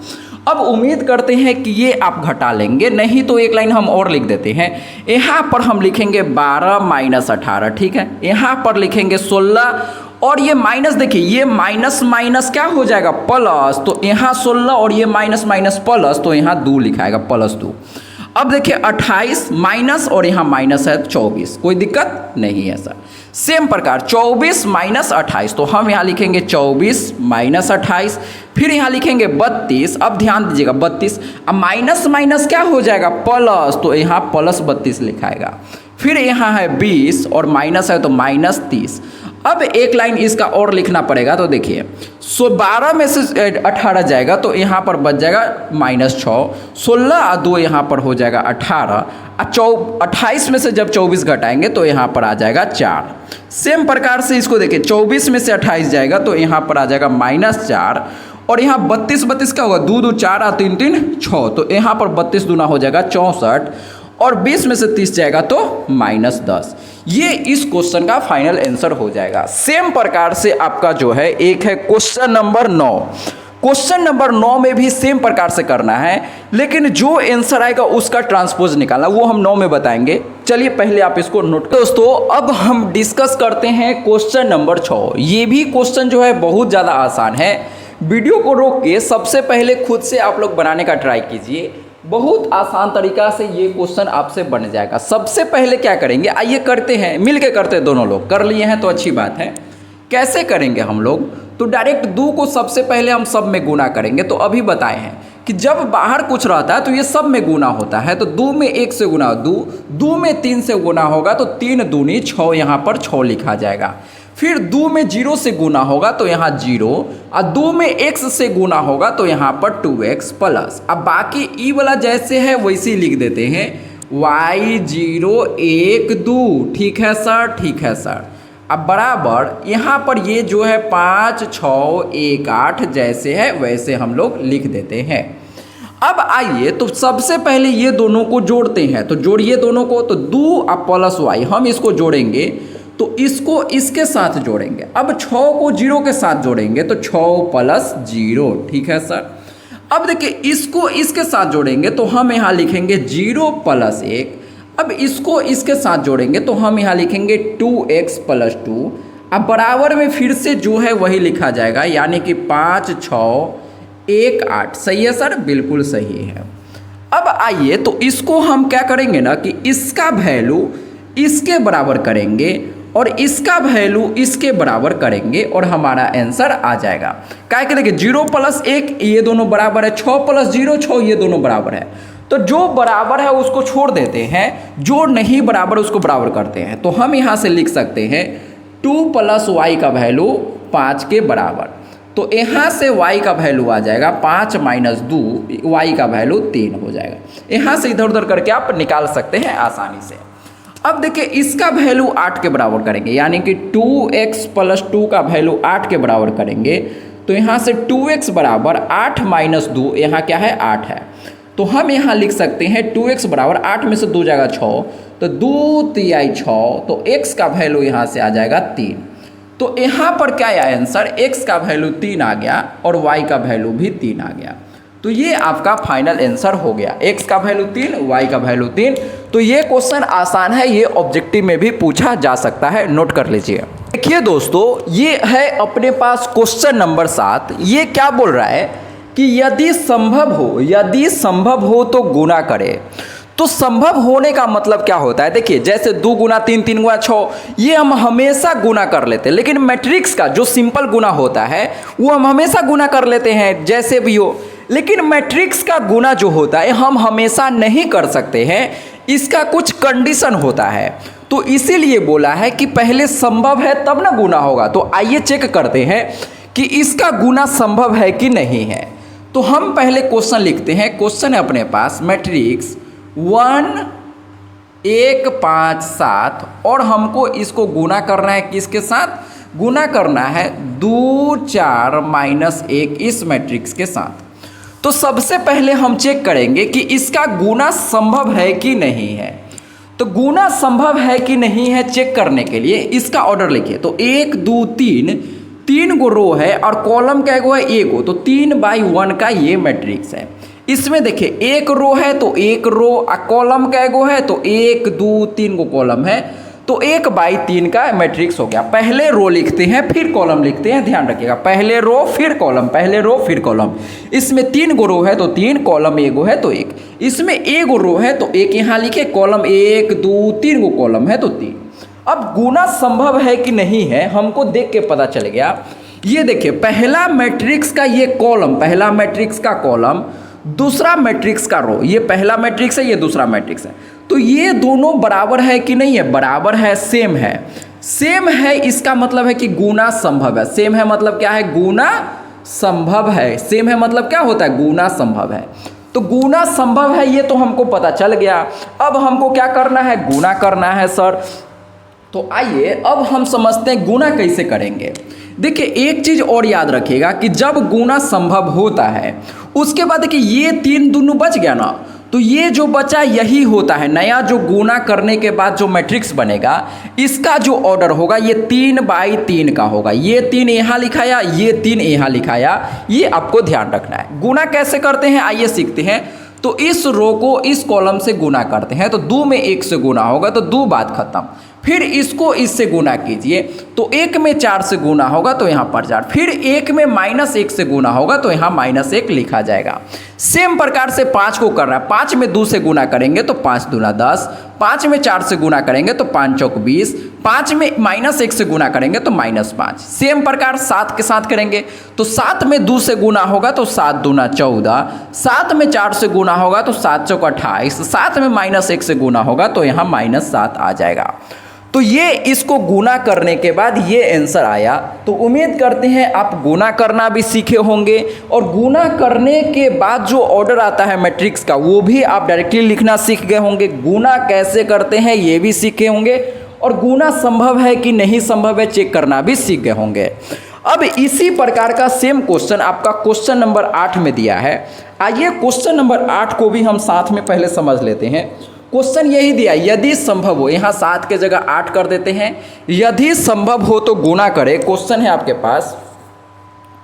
अब उम्मीद करते हैं कि ये आप घटा लेंगे, नहीं तो एक लाइन हम और लिख देते हैं। यहाँ पर हम लिखेंगे 12 माइनस 18, ठीक है। यहाँ पर लिखेंगे 16 और ये माइनस, देखिए ये माइनस माइनस क्या हो जाएगा प्लस, तो यहाँ 16 और ये माइनस माइनस प्लस, तो यहाँ 2 लिखाएगा प्लस 2। अब देखिए 28 माइनस और यहाँ माइनस है 24, कोई दिक्कत नहीं है सर। सेम प्रकार 24 माइनस 28, तो हम यहाँ लिखेंगे 24 माइनस 28, फिर यहाँ लिखेंगे 32। अब ध्यान दीजिएगा 32, अब माइनस माइनस क्या हो जाएगा प्लस, तो यहाँ प्लस 32 लिखाएगा। फिर यहाँ है 20 और माइनस है तो माइनस 30। अब एक लाइन इसका और लिखना पड़ेगा, तो देखिए 12 में से 18 जाएगा तो यहाँ पर बच जाएगा माइनस 6, 16 और 2 यहाँ पर हो जाएगा 18 और 28 में से जब 24 घटाएंगे तो यहाँ पर आ जाएगा 4। सेम प्रकार से इसको देखिए 24 में से 28 जाएगा तो यहाँ पर आ जाएगा माइनस 4 और यहाँ 32 क्या होगा, 2 2 4 और 3 3 6, तो यहाँ पर 32 दूना हो जाएगा 64 और 20 में से 30 जाएगा तो माइनस 10। ये इस क्वेश्चन का फाइनल आंसर हो जाएगा। सेम प्रकार से आपका जो है एक है क्वेश्चन नंबर 9। क्वेश्चन नंबर 9 में भी सेम प्रकार से करना है, लेकिन जो आंसर आएगा उसका ट्रांसपोज निकालना, वो हम 9 में बताएंगे। चलिए पहले आप इसको नोट करो। दोस्तों अब हम डिस्कस करते हैं क्वेश्चन नंबर 6। ये भी क्वेश्चन जो है बहुत ज़्यादा आसान है। वीडियो को रोक के सबसे पहले खुद से आप लोग बनाने का ट्राई कीजिए, बहुत आसान तरीका से ये क्वेश्चन आपसे बन जाएगा। सबसे पहले क्या करेंगे, आइए करते हैं, मिल के करते हैं। दोनों लोग कर लिए हैं तो अच्छी बात है। कैसे करेंगे हम लोग, तो डायरेक्ट 2 को सबसे पहले हम सब में गुना करेंगे। तो अभी बताए हैं कि जब बाहर कुछ रहता है तो ये सब में गुना होता है। तो 2 में 1 से गुना 2, 2 में 3 से गुना होगा तो 3 दूनी 6, यहाँ पर 6 लिखा जाएगा। फिर 2 में 0 से गुना होगा तो यहाँ 0 और 2 में x से गुना होगा तो यहाँ पर 2x प्लस। अब बाकी ई वाला जैसे है वैसे ही लिख देते हैं, y0 1 2, ठीक है सर, ठीक है सर। अब बराबर यहाँ पर ये जो है 5 6 1 8 जैसे है वैसे हम लोग लिख देते हैं। अब आइए तो सबसे पहले ये दोनों को जोड़ते हैं, तो जोड़िए दोनों को, तो 2 प्लस वाई हम इसको जोड़ेंगे तो इसको इसके साथ जोड़ेंगे। अब 6 को 0 के साथ जोड़ेंगे तो 6 प्लस 0, ठीक है सर। अब देखिए इसको इसके साथ जोड़ेंगे तो हम यहाँ लिखेंगे 0 प्लस 1। अब इसको इसके साथ जोड़ेंगे तो हम यहाँ लिखेंगे 2x प्लस 2। अब बराबर में फिर से जो है वही लिखा जाएगा, यानी कि 5 6 1 8। सही है सर, बिल्कुल सही है। अब आइए तो इसको हम क्या करेंगे ना कि इसका वैल्यू इसके बराबर करेंगे और इसका वैल्यू इसके बराबर करेंगे और हमारा आंसर आ जाएगा। क्या कि देखिए 0 प्लस 1 ये दोनों बराबर है, 6 प्लस 0 6 ये दोनों बराबर है। तो जो बराबर है उसको छोड़ देते हैं, जो नहीं बराबर उसको बराबर करते हैं। तो हम यहाँ से लिख सकते हैं 2 प्लस वाई का वैल्यू 5 के बराबर। तो यहाँ से y का वैल्यू आ जाएगा 5 माइनस 2, y का वैल्यू 3 हो जाएगा। यहाँ से इधर उधर करके आप निकाल सकते हैं आसानी से। अब देखिए इसका वैल्यू 8 के बराबर करेंगे, यानी कि 2x प्लस 2 का वैल्यू 8 के बराबर करेंगे। तो यहाँ से 2x बराबर 8 माइनस 2, यहाँ क्या है 8 है। तो हम यहाँ लिख सकते हैं 2x बराबर 8 में से 2 जाएगा 6, तो 2 तिहाई 6, तो x का वैल्यू यहाँ से आ जाएगा 3। तो यहाँ पर क्या है आंसर, x का वैल्यू 3 आ गया और y का वैल्यू भी 3 आ गया। तो ये आपका फाइनल आंसर हो गया, x का वैल्यू 3, y का वैल्यू 3। तो ये क्वेश्चन आसान है, ये ऑब्जेक्टिव में भी पूछा जा सकता है, नोट कर लीजिए। देखिए दोस्तों, ये है अपने पास क्वेश्चन नंबर 7। ये क्या बोल रहा है कि यदि संभव हो तो गुना करें। तो संभव होने का मतलब क्या होता है, देखिए जैसे 2 गुना 3, 3 गुना 6, ये हम हमेशा गुना कर लेते हैं। लेकिन मैट्रिक्स का जो सिंपल गुना होता है वो हम हमेशा गुना कर लेते हैं जैसे भी हो। लेकिन मैट्रिक्स का गुना जो होता है हम हमेशा नहीं कर सकते हैं, इसका कुछ कंडीशन होता है। तो इसीलिए बोला है कि पहले संभव है तब ना गुना होगा। तो आइए चेक करते हैं कि इसका गुना संभव है कि नहीं है। तो हम पहले क्वेश्चन लिखते हैं। क्वेश्चन है अपने पास मैट्रिक्स 1 1 5 7 और हमको इसको गुना करना है, किसके साथ गुना करना है, 2 4 माइनस 1 इस मैट्रिक्स के साथ। तो सबसे पहले हम चेक करेंगे कि इसका गुना संभव है कि नहीं है। तो गुना संभव है कि नहीं है चेक करने के लिए इसका ऑर्डर लिखिए। तो 1 2 3 गो रो है और कॉलम क्या गो है, 1 गो। तो 3/1 का ये मैट्रिक्स है। इसमें देखिए 1 रो है तो 1 रो, कॉलम क्या गो है, तो 1 2 3 गो कॉलम है। तो 1/3 का मैट्रिक्स हो गया। पहले रो लिखते हैं फिर कॉलम लिखते हैं, ध्यान रखिएगा, पहले रो फिर कॉलम, पहले रो फिर कॉलम। इसमें 3 गो रो है तो 3, कॉलम 1 गो है तो 1। इसमें 1 गो रो है तो 1 यहाँ लिखे, कॉलम 1 2 3 गो कॉलम है तो 3। अब गुना संभव है कि नहीं है हमको देख के पता चल गया। ये देखिए पहला मैट्रिक्स का ये कॉलम, पहला मैट्रिक्स का कॉलम, दूसरा मैट्रिक्स का रो, ये पहला मैट्रिक्स है ये दूसरा मैट्रिक्स है। तो ये दोनों बराबर है कि नहीं है, बराबर है, सेम है। सेम है इसका मतलब है कि गुना संभव है। सेम है मतलब क्या है, गुना संभव है। सेम है मतलब क्या होता है, गुना संभव है। तो गुना संभव है ये तो हमको पता चल गया। अब हमको क्या करना है, गुना करना है सर। तो आइए अब हम समझते हैं गुना कैसे करेंगे। देखिए एक चीज़ और याद रखिएगा कि जब गुना संभव होता है उसके बाद देखिए ये 3 दोनों बच गया ना, तो ये जो बचा यही होता है नया जो गुना करने के बाद जो मैट्रिक्स बनेगा इसका जो ऑर्डर होगा ये 3/3 का होगा। ये 3 यहाँ लिखाया, ये 3 यहाँ लिखाया, ये आपको ध्यान रखना है। गुना कैसे करते हैं आइए सीखते हैं। तो इस रो को इस कॉलम से गुना करते हैं तो 2 में 1 से गुना होगा तो 2 बात खत्म। फिर इसको इससे गुना कीजिए तो 1 में 4 से गुना होगा तो यहाँ पर 4। फिर 1 में -1 से गुना होगा तो यहाँ -1 लिखा जाएगा। सेम प्रकार से 5 को कर रहा है, 5 में 2 से गुना करेंगे तो 5 दूना 10, 5 में 4 से गुना करेंगे तो 5 चौक 20, 5 में -1 से गुना करेंगे तो -5। सेम प्रकार 7 के साथ करेंगे तो 7 में 2 से गुना होगा तो 7 दूना 14, 7 में 4 से गुना होगा तो 7 चौक 28, 7 में -1 से गुना होगा तो यहाँ -7 आ जाएगा। तो ये इसको गुना करने के बाद ये आंसर आया। तो उम्मीद करते हैं आप गुना करना भी सीखे होंगे और गुना करने के बाद जो ऑर्डर आता है मैट्रिक्स का वो भी आप डायरेक्टली लिखना सीख गए होंगे। गुना कैसे करते हैं ये भी सीखे होंगे और गुना संभव है कि नहीं संभव है चेक करना भी सीख गए होंगे। अब इसी प्रकार का सेम क्वेश्चन आपका क्वेश्चन नंबर 8 में दिया है। आइए क्वेश्चन नंबर 8 को भी हम साथ में पहले समझ लेते हैं। क्वेश्चन यही दिया, यदि संभव हो, यहाँ 7 के जगह 8 कर देते हैं, यदि संभव हो तो गुना करें। क्वेश्चन है आपके पास,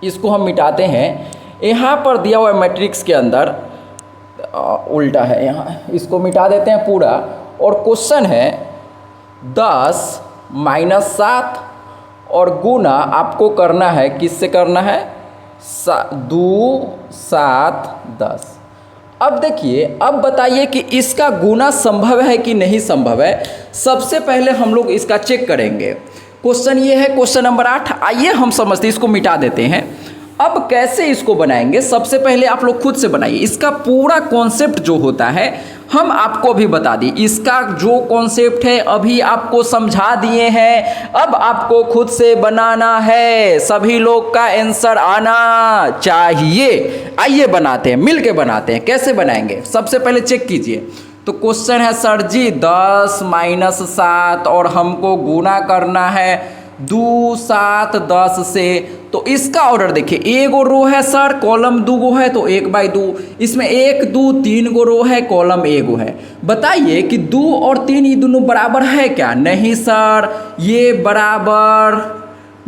इसको हम मिटाते हैं। यहाँ पर दिया हुआ मैट्रिक्स के अंदर उल्टा है, यहाँ इसको मिटा देते हैं पूरा। और क्वेश्चन है 10 - 7 और गुना आपको करना है, किससे करना है, 2 7 10। अब देखिए, अब बताइए कि इसका गुना संभव है कि नहीं संभव है। सबसे पहले हम लोग इसका चेक करेंगे। क्वेश्चन ये है क्वेश्चन नंबर 8। आइए हम समझते हैं, इसको मिटा देते हैं। अब कैसे इसको बनाएंगे, सबसे पहले आप लोग खुद से बनाइए। इसका पूरा कॉन्सेप्ट जो होता है हम आपको अभी बता दिए। इसका जो कॉन्सेप्ट है अभी आपको समझा दिए हैं, अब आपको खुद से बनाना है। सभी लोग का आंसर आना चाहिए। आइए बनाते हैं, मिल के बनाते हैं। कैसे बनाएंगे, सबसे पहले चेक कीजिए। तो क्वेश्चन है सर जी 10 - 7 और हमको गुना करना है 2 7 10 से। तो इसका ऑर्डर देखिए, एगो रो है सर, कॉलम 2 गो है तो 1/2, इसमें 1 2 3 गो रो है, कॉलम 1 गो है। बताइए कि 2 और 3 ये दोनों बराबर है क्या? नहीं सर, ये बराबर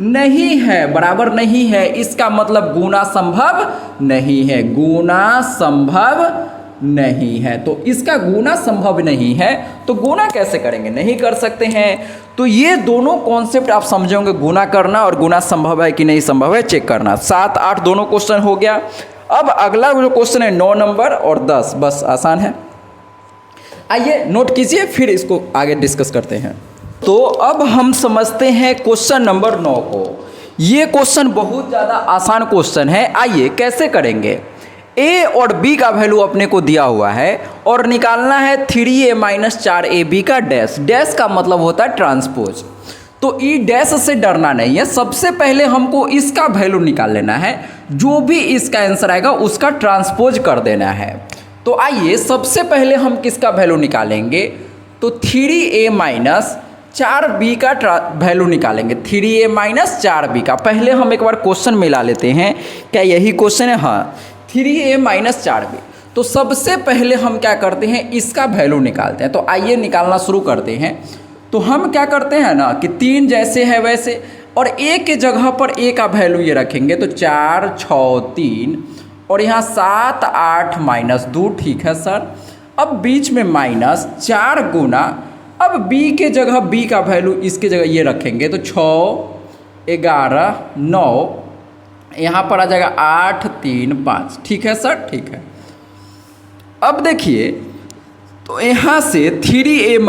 नहीं है, बराबर नहीं है। इसका मतलब गुना संभव नहीं है, गुना संभव नहीं है। तो इसका गुना संभव नहीं है, तो गुना कैसे करेंगे, नहीं कर सकते हैं। तो ये दोनों कॉन्सेप्ट आप समझोगे, गुना करना और गुना संभव है कि नहीं संभव है चेक करना। 7 8 दोनों क्वेश्चन हो गया। अब अगला जो क्वेश्चन है 9 नंबर और 10, बस आसान है। आइए नोट कीजिए, फिर इसको आगे डिस्कस करते हैं। तो अब हम समझते हैं क्वेश्चन नंबर 9 को। ये क्वेश्चन बहुत ज़्यादा आसान क्वेश्चन है। आइए कैसे करेंगे। ए और बी का वैल्यू अपने को दिया हुआ है और निकालना है 3a - 4ab का डैश। डैश का मतलब होता है ट्रांसपोज। तो ई डैश से डरना नहीं है। सबसे पहले हमको इसका वैल्यू निकाल लेना है, जो भी इसका आंसर आएगा उसका ट्रांसपोज कर देना है। तो आइए सबसे पहले हम किसका वैल्यू निकालेंगे, तो 3a - 4b का वैल्यू निकालेंगे। 3a - 4b का। पहले हम एक बार क्वेश्चन मिला लेते हैं, क्या यही क्वेश्चन है? हाँ, 3a - 4b। तो सबसे पहले हम क्या करते हैं, इसका वैल्यू निकालते हैं। तो आइए निकालना शुरू करते हैं। तो हम क्या करते हैं ना कि 3 जैसे है वैसे, और a के जगह पर a का वैल्यू ये रखेंगे। तो 4 6 3 और यहाँ 7 8 - 2, ठीक है सर। अब बीच में माइनस 4 गुना, अब b के जगह b का वैल्यू इसके जगह ये रखेंगे। तो 6 11 9, यहाँ पर आ जाएगा 8 3 5, ठीक है सर, ठीक है। अब देखिए, तो यहाँ से 3a -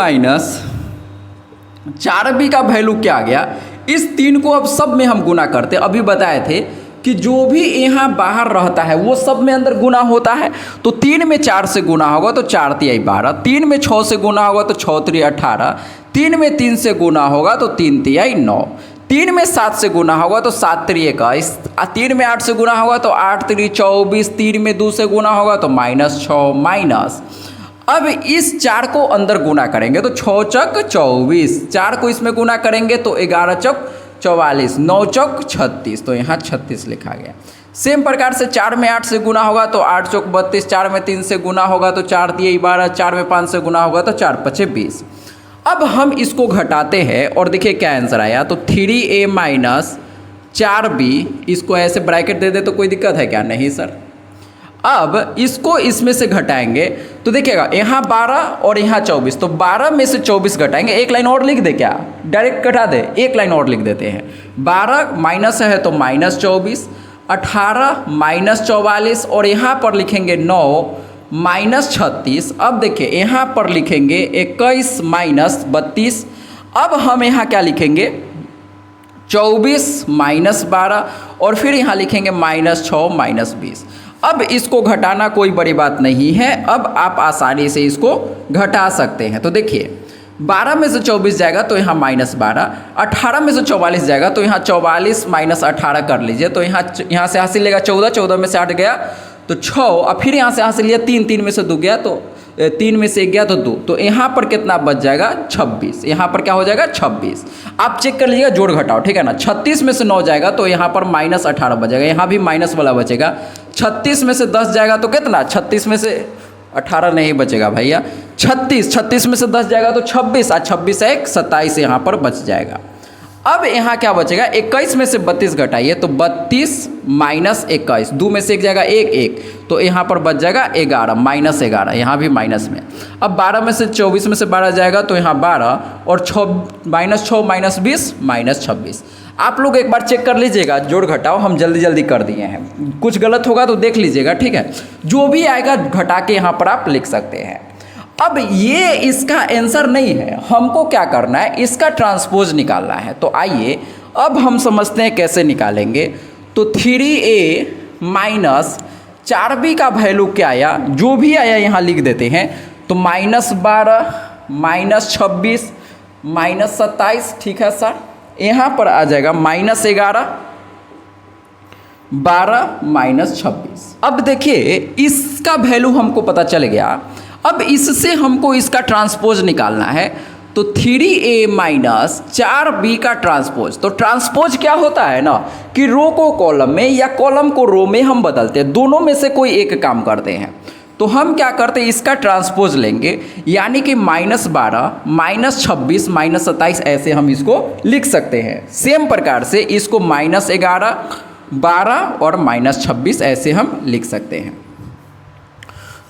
4b का वैल्यू क्या आ गया, इस 3 को अब सब में हम गुना करते। अभी बताए थे कि जो भी यहाँ बाहर रहता है वो सब में अंदर गुना होता है। तो 3 में 4 से गुना होगा तो 4 3 12, 3 में 6 से गुना होगा तो 6 3 18, 3 में 3 से गुना होगा तो 3 3 9, 3 में 7 से गुना होगा तो 7 3 21, 3 में 8 से गुना होगा तो 8 3 24, 3 में 2 से गुना होगा तो -6 माइनस। अब इस 4 को अंदर गुना करेंगे तो 6 चौक 24, 4 को इसमें गुना करेंगे तो 11 चौक 44, 9 चौक 36, तो यहाँ 36 लिखा गया। सेम प्रकार से 4 में 8 से गुना होगा तो 8 चौक 32, 4 में 3 से गुना होगा तो 4 3 12, 4 में 5 से गुना होगा तो 4 5 20। अब हम इसको घटाते हैं और देखिए क्या आंसर आया। तो 3a - 4b, इसको ऐसे ब्रैकेट दे दे तो कोई दिक्कत है क्या? नहीं सर। अब इसको इसमें से घटाएंगे तो देखिएगा यहाँ 12 और यहाँ 24, तो 12 में से 24 घटाएंगे। एक लाइन और लिख दे क्या, डायरेक्ट घटा दे, एक लाइन और लिख देते हैं। 12 माइनस है तो -24, 18 -44 और यहाँ पर लिखेंगे 9 -36। अब देखिए यहाँ पर लिखेंगे 21 -32। अब हम यहाँ क्या लिखेंगे, 24 -12 और फिर यहाँ लिखेंगे -6 -20। अब इसको घटाना कोई बड़ी बात नहीं है, अब आप आसानी से इसको घटा सकते हैं। तो देखिए 12 में से 24 जाएगा तो यहाँ -12, 18 में से 44 जाएगा तो यहाँ 44 -18 कर लीजिए। तो यहाँ से हासिल लेगा 14, 14 में से 8 गया तो 6, और फिर यहाँ से हासिल लिया 3, 3 में से 2 गया तो 3 में से 1 गया तो 2, तो यहाँ पर कितना बच जाएगा 26। यहाँ पर क्या हो जाएगा 26। आप चेक कर लीजिएगा जोड़ घटाओ, ठीक है ना। 36 में से 9 जाएगा तो यहाँ पर -18 बचेगा, यहाँ भी माइनस वाला बचेगा। 36 में से 10 जाएगा तो कितना, 36 में से 18 नहीं बचेगा भैया, 36 में से 10 जाएगा तो 26, और 26 से 1 27 यहाँ पर बच जाएगा। अब यहाँ क्या बचेगा, 21 में से 32 घटाइए तो 32 माइनस 21, 2 में से 1 जाएगा 1, तो यहाँ पर बच जाएगा 11, -11, यहाँ भी माइनस में। अब 12 में से 24 में से 12 जाएगा तो यहाँ 12, और 6 -6 -20 -26। आप लोग एक बार चेक कर लीजिएगा जोड़ घटाओ, हम जल्दी जल्दी कर दिए हैं, कुछ गलत होगा तो देख लीजिएगा, ठीक है। जो भी आएगा घटा के यहाँ पर आप लिख सकते हैं। अब ये इसका आंसर नहीं है, हमको क्या करना है, इसका ट्रांसपोज निकालना है। तो आइए अब हम समझते हैं कैसे निकालेंगे। तो 3a माइनस 4b का वैल्यू क्या आया, जो भी आया यहाँ लिख देते हैं। तो -12 -26 -27, ठीक है सर। यहाँ पर आ जाएगा -11 12 -26। अब देखिए इसका वैल्यू हमको पता चल गया। अब इससे हमको इसका ट्रांसपोज निकालना है। तो 3a माइनस 4b का ट्रांसपोज। तो ट्रांसपोज क्या होता है ना, कि रो को कॉलम में या कॉलम को रो में हम बदलते हैं, दोनों में से कोई एक काम करते हैं। तो हम क्या करते हैं, इसका ट्रांसपोज लेंगे, यानी कि -12 -26 -27 ऐसे हम इसको लिख सकते हैं। सेम प्रकार से इसको -11 12 और -26 ऐसे हम लिख सकते हैं।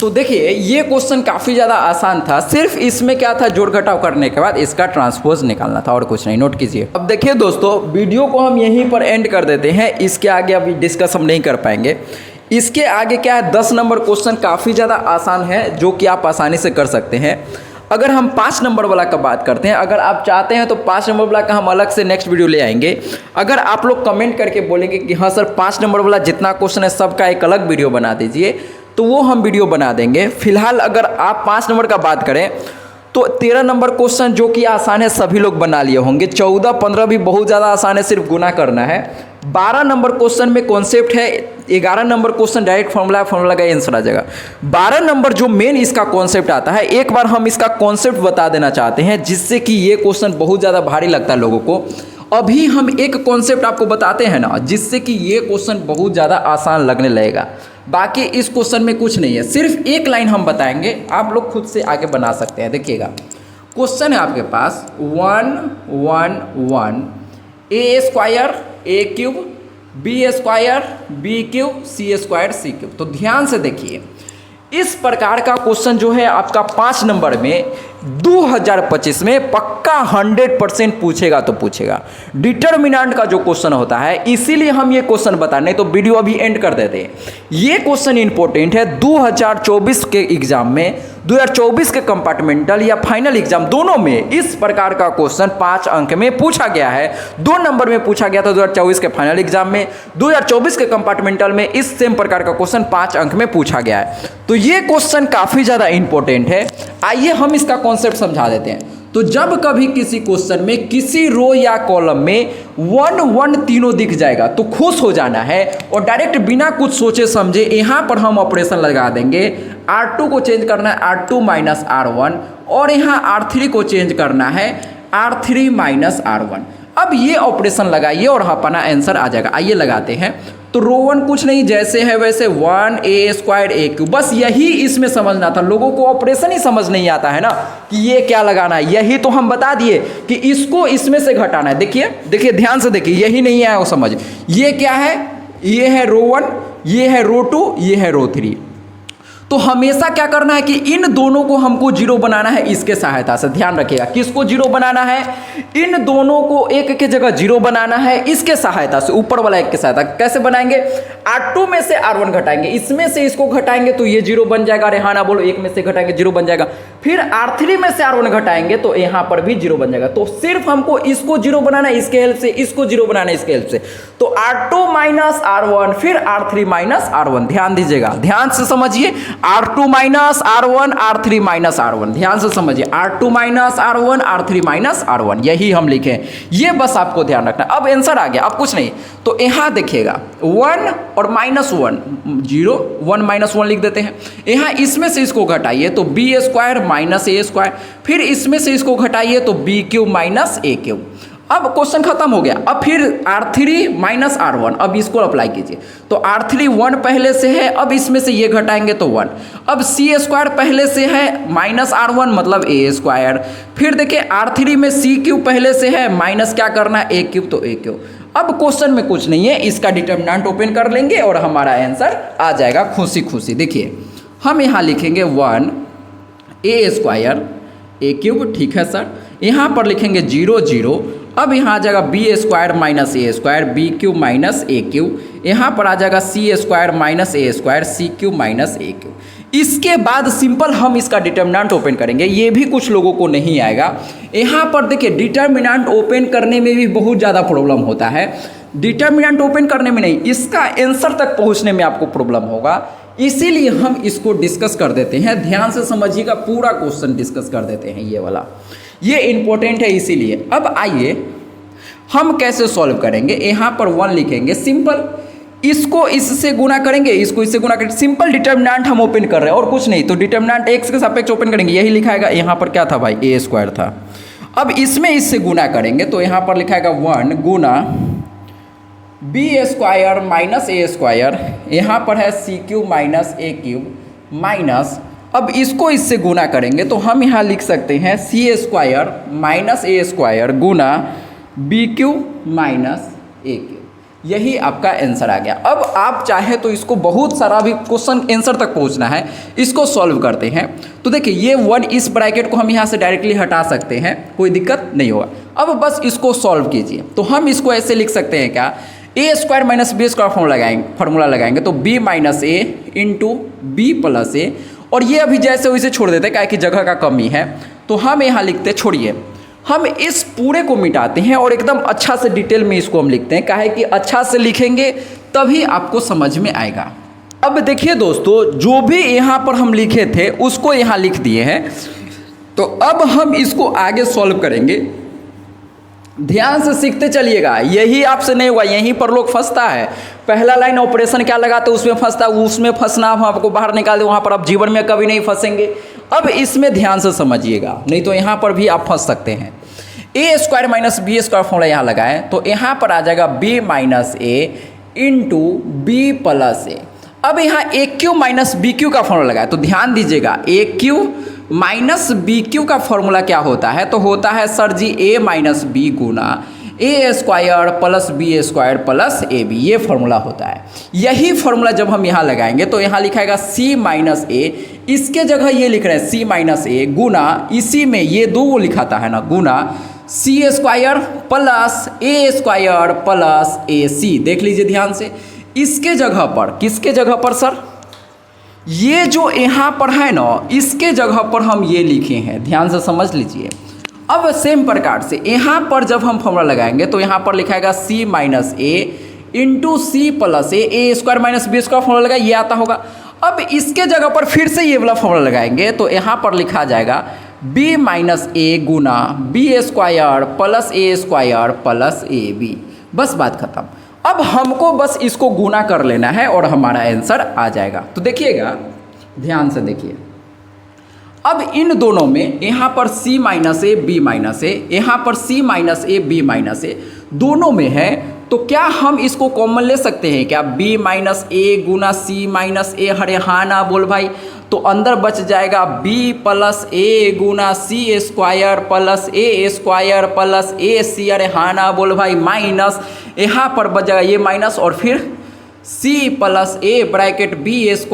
तो देखिए ये क्वेश्चन काफ़ी ज़्यादा आसान था, सिर्फ इसमें क्या था, जोड़ घटाव करने के बाद इसका ट्रांसपोज निकालना था और कुछ नहीं। नोट कीजिए। अब देखिए दोस्तों, वीडियो को हम यहीं पर एंड कर देते हैं, इसके आगे अभी डिस्कस हम नहीं कर पाएंगे। इसके आगे क्या है, 10 नंबर क्वेश्चन काफ़ी ज़्यादा आसान है, जो कि आप आसानी से कर सकते हैं। अगर हम 5 नंबर वाला का बात करते हैं, अगर आप चाहते हैं तो 5 नंबर वाला का हम अलग से नेक्स्ट वीडियो ले आएंगे। अगर आप लोग कमेंट करके बोलेंगे कि हाँ सर 5 नंबर वाला जितना क्वेश्चन है सबका एक अलग वीडियो बना दीजिए, तो वो हम वीडियो बना देंगे। फिलहाल अगर आप 5 नंबर का बात करें तो 13 नंबर क्वेश्चन जो कि आसान है, सभी लोग बना लिए होंगे। 14 15 भी बहुत ज़्यादा आसान है, सिर्फ गुना करना है। 12 नंबर क्वेश्चन में कॉन्सेप्ट है। 11 नंबर क्वेश्चन डायरेक्ट फॉर्मूला का आंसर आ जाएगा। 12 नंबर जो मेन इसका कॉन्सेप्ट आता है, एक बार हम इसका कॉन्सेप्ट बता देना चाहते हैं, जिससे कि ये क्वेश्चन बहुत ज़्यादा भारी लगता है लोगों को। अभी हम एक कॉन्सेप्ट आपको बताते हैं ना, जिससे कि ये क्वेश्चन बहुत ज़्यादा आसान लगने लगेगा। बाकी इस क्वेश्चन में कुछ नहीं है, सिर्फ एक लाइन हम बताएंगे, आप लोग खुद से आगे बना सकते हैं। देखिएगा क्वेश्चन है आपके पास 1 1 1 a² a³ b² b³ c² c³। तो ध्यान से देखिए, इस प्रकार का क्वेश्चन जो है आपका 5 नंबर में 2025 में पक्का 100% पूछेगा तो पूछेगा। डिटर्मिनेंट का जो क्वेश्चन होता है, इसीलिए हम ये क्वेश्चन बता, नहीं तो वीडियो अभी एंड कर देते हैं। ये क्वेश्चन इंपॉर्टेंट है 2024 के एग्जाम में, 2024 के कंपार्टमेंटल या फाइनल एग्जाम दोनों में इस प्रकार का क्वेश्चन 5 अंक में पूछा गया है। 2 नंबर में पूछा गया था 2024 के फाइनल एग्जाम में, 2024 के कंपार्टमेंटल में इस सेम प्रकार का क्वेश्चन 5 अंक में पूछा गया है। तो ये क्वेश्चन काफ़ी ज़्यादा इंपॉर्टेंट है। आइए हम इसका कॉन्सेप्ट समझा देते हैं। तो जब कभी किसी क्वेश्चन में किसी रो या कॉलम में 1 1 तीनों दिख जाएगा तो खुश हो जाना है, और डायरेक्ट बिना कुछ सोचे समझे यहाँ पर हम ऑपरेशन लगा देंगे। R2 को चेंज करना है R2 माइनस R1, और यहाँ R3 को चेंज करना है R3 माइनस R1। अब ये ऑपरेशन लगाइए और अपना आंसर आ जाएगा। आइए लगाते हैं। तो रो 1 कुछ नहीं, जैसे है वैसे 1 a² a³, बस यही इसमें समझना था। लोगों को ऑपरेशन ही समझ नहीं आता है ना, कि ये क्या लगाना है। यही तो हम बता दिए कि इसको इसमें से घटाना है। देखिए ध्यान से देखिए, यही नहीं आया वो समझ। ये क्या है, ये है रो 1, ये है रो 2, ये है रो 3। तो हमेशा क्या करना है कि इन दोनों को हमको जीरो बनाना है इसके सहायता से। ध्यान रखिएगा, किसको जीरो बनाना है, इन दोनों को एक के जगह जीरो बनाना है इसके सहायता से, ऊपर वाला एक के सहायता। कैसे बनाएंगे, R2 में से R1 घटाएंगे, इसमें से इसको घटाएंगे तो ये जीरो बन जाएगा। अरे हाँ ना बोलो, एक में से घटाएंगे जीरो बन जाएगा। फिर R3 में से R1 घटाएंगे तो यहाँ पर भी 0 बन जाएगा। तो सिर्फ हमको इसको 0 बनाना है इसके हेल्प से, इसको 0 बनाना है इसके हेल्प से। तो R2 माइनस R1 फिर R3 माइनस R1, ध्यान दीजिएगा, ध्यान से समझिए। R2 minus R1 R3 minus R1, ध्यान से समझिए। R2 minus R1 R3 minus R1, यही हम लिखे, ये बस आपको ध्यान रखना। अब आंसर आ गया, अब कुछ नहीं। तो यहाँ देखिएगा 1 और -1 0, 1 - 1 लिख देते हैं। यहाँ इसमें से इसको घटाइए तो b² माइनस a², फिर इसमें से इसको घटाइए तो b³ माइनस a³। अब क्वेश्चन खत्म हो गया। अब फिर R3 माइनस R1, अब इसको अप्लाई कीजिए। तो R3 1 पहले से है, अब इसमें से ये घटाएंगे तो 1। अब c² पहले से है माइनस R1 मतलब a²। फिर देखिए R3 में c³ पहले से है, माइनस क्या करना है a³ तो a³। अब क्वेश्चन में कुछ नहीं है, इसका डिटर्मिनेंट ओपन कर लेंगे और हमारा आंसर आ जाएगा खुशी खुशी। देखिए हम यहाँ लिखेंगे 1 a² a³, ठीक है सर। यहाँ पर लिखेंगे 0 0, अब यहाँ आ जाएगा b² minus a² b³ minus a³। यहाँ पर आ जाएगा c² minus a² c³ minus a³। इसके बाद सिंपल हम इसका डिटर्मिनेंट ओपन करेंगे, ये भी कुछ लोगों को नहीं आएगा। यहाँ पर देखिए डिटर्मिनेंट ओपन करने में भी बहुत ज़्यादा प्रॉब्लम होता है। डिटर्मिनेंट ओपन करने में नहीं, इसका आंसर तक पहुँचने में आपको प्रॉब्लम होगा। इसीलिए हम इसको डिस्कस कर देते हैं, ध्यान से समझिएगा, पूरा क्वेश्चन डिस्कस कर देते हैं। ये वाला ये इंपॉर्टेंट है इसीलिए। अब आइए हम कैसे सॉल्व करेंगे। यहाँ पर 1 लिखेंगे, सिंपल इसको इससे गुना करेंगे, इसको इससे गुना करेंगे, सिंपल डिटर्मिनेंट हम ओपन कर रहे हैं और कुछ नहीं। तो डिटर्मिनेंट x के सापेक्ष ओपन करेंगे, यही लिखाएगा। यहाँ पर क्या था भाई a² था। अब इसमें इससे गुना करेंगे तो यहाँ पर लिखाएगा 1 गुना b² माइनस a², यहाँ पर है c³ माइनस a³ माइनस, अब इसको इससे गुना करेंगे तो हम यहाँ लिख सकते हैं c² माइनस a² गुना b³ माइनस a³। यही आपका आंसर आ गया। अब आप चाहे तो इसको बहुत सारा भी क्वेश्चन आंसर तक पहुंचना है, इसको सॉल्व करते हैं। तो देखिए ये 1 इस ब्रैकेट को हम यहाँ से डायरेक्टली हटा सकते हैं, कोई दिक्कत नहीं होगा। अब बस इसको सॉल्व कीजिए। तो हम इसको ऐसे लिख सकते हैं क्या, a² माइनस b² फार्मूला लगाएंगे तो b minus a into b plus a, और ये अभी जैसे वैसे छोड़ देते हैं, क्या कि जगह का कमी है। तो हम यहाँ लिखते, छोड़िए, हम इस पूरे को मिटाते हैं और एकदम अच्छा से डिटेल में इसको हम लिखते हैं। काहे कि अच्छा से लिखेंगे तभी आपको समझ में आएगा। अब देखिए दोस्तों, जो भी यहाँ पर हम लिखे थे उसको यहाँ लिख दिए हैं। तो अब हम इसको आगे सॉल्व करेंगे, ध्यान से सीखते चलिएगा। यही आपसे नहीं हुआ, यहीं पर लोग फंसता है। पहला लाइन ऑपरेशन क्या लगाते उसमें फंसता, उसमें फंसना हम आपको बाहर निकाल दें, वहाँ पर आप जीवन में कभी नहीं फंसेंगे। अब इसमें ध्यान से समझिएगा, नहीं तो यहाँ पर भी आप फंस सकते हैं। a² माइनस b² फॉर्मूला यहाँ लगाएं तो यहाँ पर आ जाएगा b minus a into b plus a। अब यहाँ a³ माइनस b³ का फॉर्मूला लगाएं तो ध्यान दीजिएगा, a³ माइनस b³ का फॉर्मूला क्या होता है, तो होता है sir ji a minus b गुना a² plus b² plus ab, ये फॉर्मूला होता है। यही फॉर्मूला जब हम यहाँ लगाएंगे तो यहाँ लिखाएगा c माइनस a, इसके जगह ये लिख रहे हैं c माइनस a गुना, इसी में ये दो लिखाता है ना, गुना c² plus a² plus ac। देख लीजिए ध्यान से, इसके जगह पर, किसके जगह पर सर, ये जो यहाँ पर है ना, इसके जगह पर हम ये लिखे हैं, ध्यान से समझ लीजिए। अब सेम प्रकार से यहाँ पर जब हम फॉर्मूला लगाएंगे तो यहाँ पर लिखाएगा c minus a into c plus a² minus b² formula लगा, ये आता होगा। अब इसके जगह पर फिर से ये वाला फॉर्मूला लगाएंगे तो यहाँ पर लिखा जाएगा b minus a Guna b² plus a² plus ab। बस बात खत्म। अब हमको बस इसको गुना कर लेना है और हमारा आंसर आ जाएगा। तो देखिएगा, ध्यान से देखिए, अब इन दोनों में यहाँ पर c minus a b minus a, यहाँ पर c minus a b minus a दोनों में है, तो क्या हम इसको कॉमन ले सकते हैं क्या, b minus a Guna c minus a, हरे हाँ ना बोल भाई। तो अंदर बच जाएगा b plus a Guna c² plus a² plus ac, अरे हाँ ना बोल भाई, माइनस यहाँ पर बच जाएगा ये माइनस और फिर c plus a bracket b²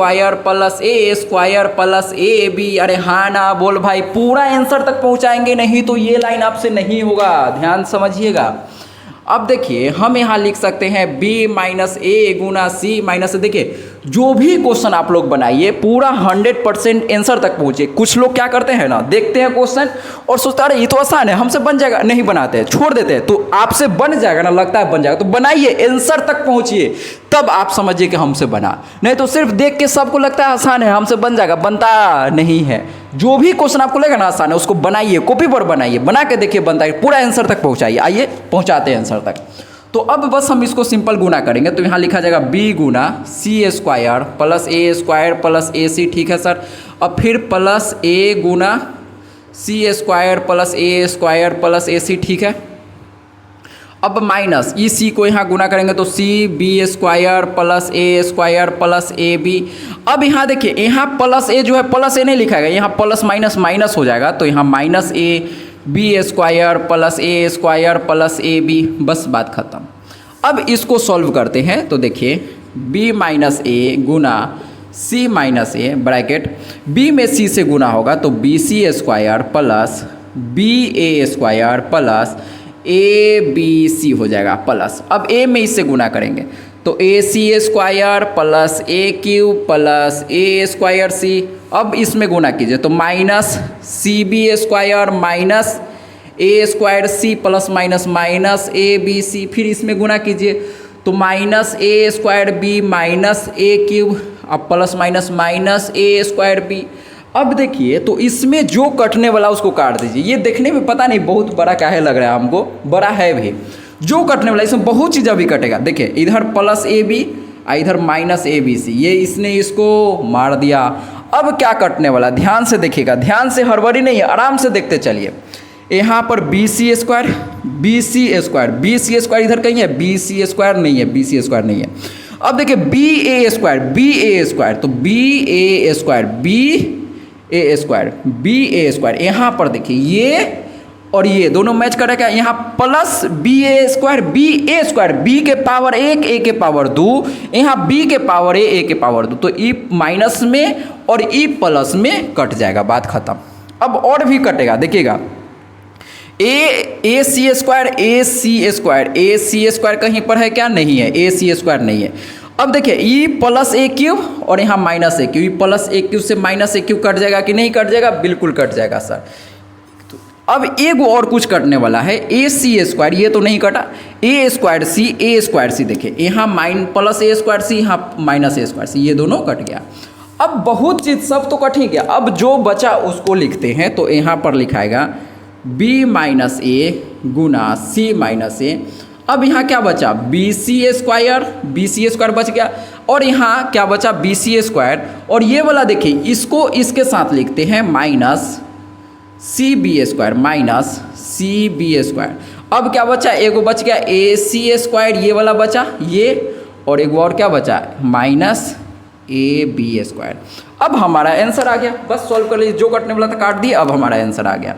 plus a² plus ab, अरे हाँ ना बोल भाई। पूरा आंसर तक पहुँचाएंगे, नहीं तो ये लाइन आपसे नहीं होगा, ध्यान समझिएगा। अब देखिए हम यहाँ लिख सकते हैं b माइनस ए गुना c माइनस। देखिए जो भी क्वेश्चन आप लोग बनाइए पूरा 100% आंसर तक पहुँचे। कुछ लोग क्या करते हैं ना, देखते हैं क्वेश्चन और सोचते हैं अरे ये तो आसान है, हमसे बन जाएगा, नहीं बनाते हैं, छोड़ देते हैं। तो आपसे बन जाएगा ना, लगता है बन जाएगा, तो बनाइए, आंसर तक पहुँचिए, तब आप समझिए कि हमसे बना। नहीं तो सिर्फ देख के सबको लगता है आसान है, हमसे बन जाएगा, बनता नहीं है। जो भी क्वेश्चन आपको लगेगा ना आसान है, उसको बनाइए, कॉपी पर बनाइए, बना के देखिए बनता है, पूरा आंसर तक पहुँचाइए। आइए पहुँचाते हैं आंसर तक। तो अब बस हम इसको सिंपल गुना करेंगे। तो यहाँ लिखा जाएगा b Guna C square plus A square plus ए सी, ठीक है सर। अब फिर plus A Guna C square plus A square plus ए सी, ठीक है। अब माइनस ई सी को यहाँ गुना करेंगे तो C B square plus A square plus A B. अब यहाँ देखिए, यहाँ प्लस ए जो है प्लस ए नहीं लिखा है, यहाँ प्लस माइनस माइनस हो जाएगा। तो यहाँ minus A B square plus A B, बस बात खत्म। अब इसको सॉल्व करते हैं। तो देखिए b माइनस ए गुना c minus A bracket b में c से गुना होगा तो B C square plus B A square plus A B C हो जाएगा प्लस। अब a में इससे गुना करेंगे तो A C square plus A Q plus A square C. अब इसमें गुना कीजिए तो minus C B square minus A square C plus minus minus A B C. फिर इसमें गुना कीजिए तो minus A square B minus A cube अब plus minus minus A square B. अब देखिए तो इसमें जो कटने वाला उसको काट दीजिए। ये देखने में पता नहीं बहुत बड़ा काहे लग रहा है हमको, बड़ा है भी। जो कटने वाला इसमें बहुत चीज़ अभी कटेगा। देखिए इधर प्लस ए बी इधर माइनस ए बी सी, ये इसने इसको मार दिया। अब क्या कटने वाला, ध्यान से देखिएगा, ध्यान से, हड़बड़ी नहीं है, आराम से देखते चलिए। यहाँ पर बी सी स्क्वायर इधर कहीं है, बी सी स्क्वायर नहीं है, बी सी स्क्वायर नहीं है। अब देखिए बी ए स्क्वायर तो बी ए स्क्वायर यहाँ पर देखिए ये और ये दोनों मैच करेगा। यहाँ plus B A square B के पावर 1 ए के पावर 2, यहाँ बी के पावर ए के पावर 2। तो ई माइनस में और ई प्लस में कट जाएगा, बात खत्म। अब और भी कटेगा, देखिएगा ए सी स्क्वायर कहीं पर है क्या, नहीं है, ए सी स्क्वायर नहीं है। अब देखिए ई प्लस ए क्यूब और यहाँ minus A cube, E plus A cube से माइनस ए क्यूब कट जाएगा कि नहीं कट जाएगा, बिल्कुल कट जाएगा सर। अब एक और कुछ कटने वाला है, ए सी स्क्वायर, ये तो नहीं कटा, ए स्क्वायर सी देखिए यहाँ प्लस ए स्क्वायर सी, यहाँ माइनस ए स्क्वायर सी, ये दोनों कट गया। अब बहुत चीज़ सब तो कट ही गया। अब जो बचा उसको लिखते हैं। तो यहाँ पर लिखाएगा b minus A Guna c minus a. अब यहाँ क्या बचा, बी सी स्क्वायर बच गया और यहाँ क्या बचा, बी सी स्क्वायर। और ये वाला देखिए इसको इसके साथ लिखते हैं माइनस सी बी स्क्वायर। अब क्या बचा, एगो बच गया ए सी स्क्वायर, ये वाला बचा ये, और एक और क्या बचा माइनस ए बी स्क्वायर। अब हमारा आंसर आ गया, बस सॉल्व कर लीजिए। जो कटने वाला था काट दिया, अब हमारा आंसर आ गया।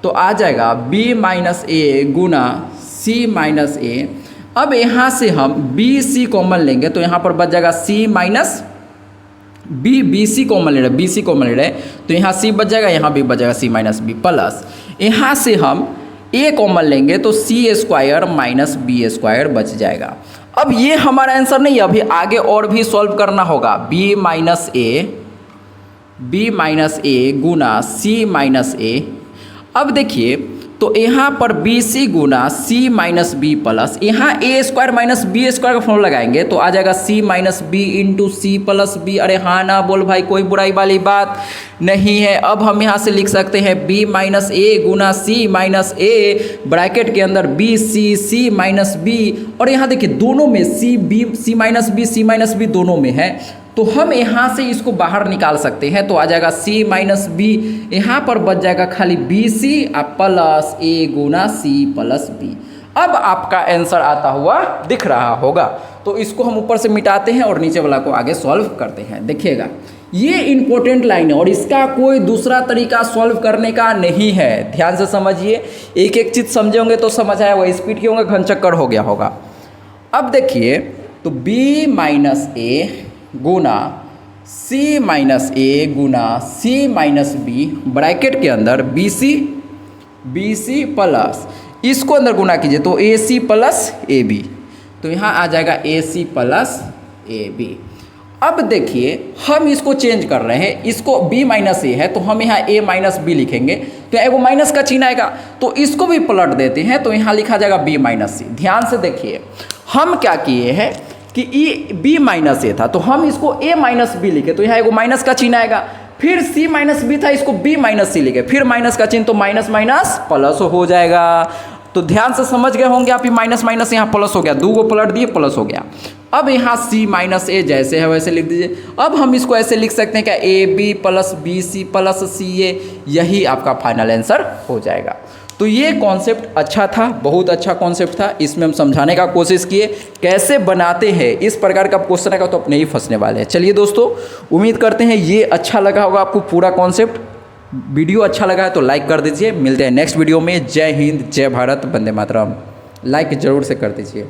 तो आ जाएगा b माइनस ए गुना c माइनस ए। अब यहाँ से हम बी सी कॉमन लेंगे तो यहाँ पर बच जाएगा c minus B C common ले रहे तो यहाँ c बच जाएगा, यहाँ भी बच जाएगा c माइनस बी प्लस यहाँ से हम a कॉमन लेंगे तो c square minus B square बच जाएगा। अब ये हमारा आंसर नहीं है, अभी आगे और भी सॉल्व करना होगा। b माइनस ए गुना c माइनस ए। अब देखिए तो यहाँ पर बी सी गुना सी माइनस बी प्लस यहाँ a square minus B square का फॉर्मूला लगाएंगे तो आ जाएगा c minus b into c plus b. अरे हाँ ना बोल भाई, कोई बुराई वाली बात नहीं है। अब हम यहाँ से लिख सकते हैं B minus A Guna c minus A bracket के अंदर बी सी माइनस बी। और यहाँ देखिए दोनों में सी माइनस बी दोनों में है, तो हम यहाँ से इसको बाहर निकाल सकते हैं। तो आ जाएगा c माइनस बी, यहाँ पर बच जाएगा खाली बी सी प्लस ए गुना सी प्लस बी। अब आपका आंसर आता हुआ दिख रहा होगा। तो इसको हम ऊपर से मिटाते हैं और नीचे वाला को आगे सॉल्व करते हैं। देखिएगा ये इंपॉर्टेंट लाइन है और इसका कोई दूसरा तरीका सॉल्व करने का नहीं है। ध्यान से समझिए, एक एक चीज़ समझे होंगे तो समझ आया, वह स्पीड के होंगे घन चक्कर हो गया होगा। अब देखिए तो b माइनस ए गुना c माइनस ए गुना c माइनस बी ब्रैकेट के अंदर बी सी प्लस इसको अंदर गुना कीजिए तो A C plus A B, तो यहाँ आ जाएगा ए सी प्लस ए बी। अब देखिए हम इसको चेंज कर रहे हैं, इसको b माइनस ए है तो हम यहाँ a माइनस बी लिखेंगे, तो एगो माइनस का चिन्ह आएगा, तो इसको भी पलट देते हैं तो यहाँ लिखा जाएगा b माइनस सी। ध्यान से देखिए हम क्या किए हैं कि e b माइनस ए था तो हम इसको a माइनस बी लिखे, तो यहाँ एगो माइनस का चिन्ह आएगा, फिर c माइनस बी था इसको b माइनस सी लिखे, फिर माइनस का चिन्ह तो माइनस माइनस प्लस हो जाएगा। तो ध्यान से समझ गए होंगे आप, माइनस माइनस यहाँ प्लस हो गया, दो को पलट दिए प्लस हो गया। अब यहाँ c माइनस ए जैसे है वैसे लिख दीजिए। अब हम इसको ऐसे लिख सकते हैं क्या, a b plus b c plus c a, यही आपका फाइनल आंसर हो जाएगा। तो ये कॉन्सेप्ट अच्छा था, बहुत अच्छा कॉन्सेप्ट था, इसमें हम समझाने का कोशिश किए कैसे बनाते हैं। इस प्रकार का क्वेश्चन आएगा तो आप नहीं फंसने वाले हैं। चलिए दोस्तों, उम्मीद करते हैं ये अच्छा लगा होगा आपको पूरा कॉन्सेप्ट। वीडियो अच्छा लगा है तो लाइक कर दीजिए। मिलते हैं नेक्स्ट वीडियो में। जय हिंद, जय भारत, वंदे मातरम। लाइक ज़रूर से कर दीजिए।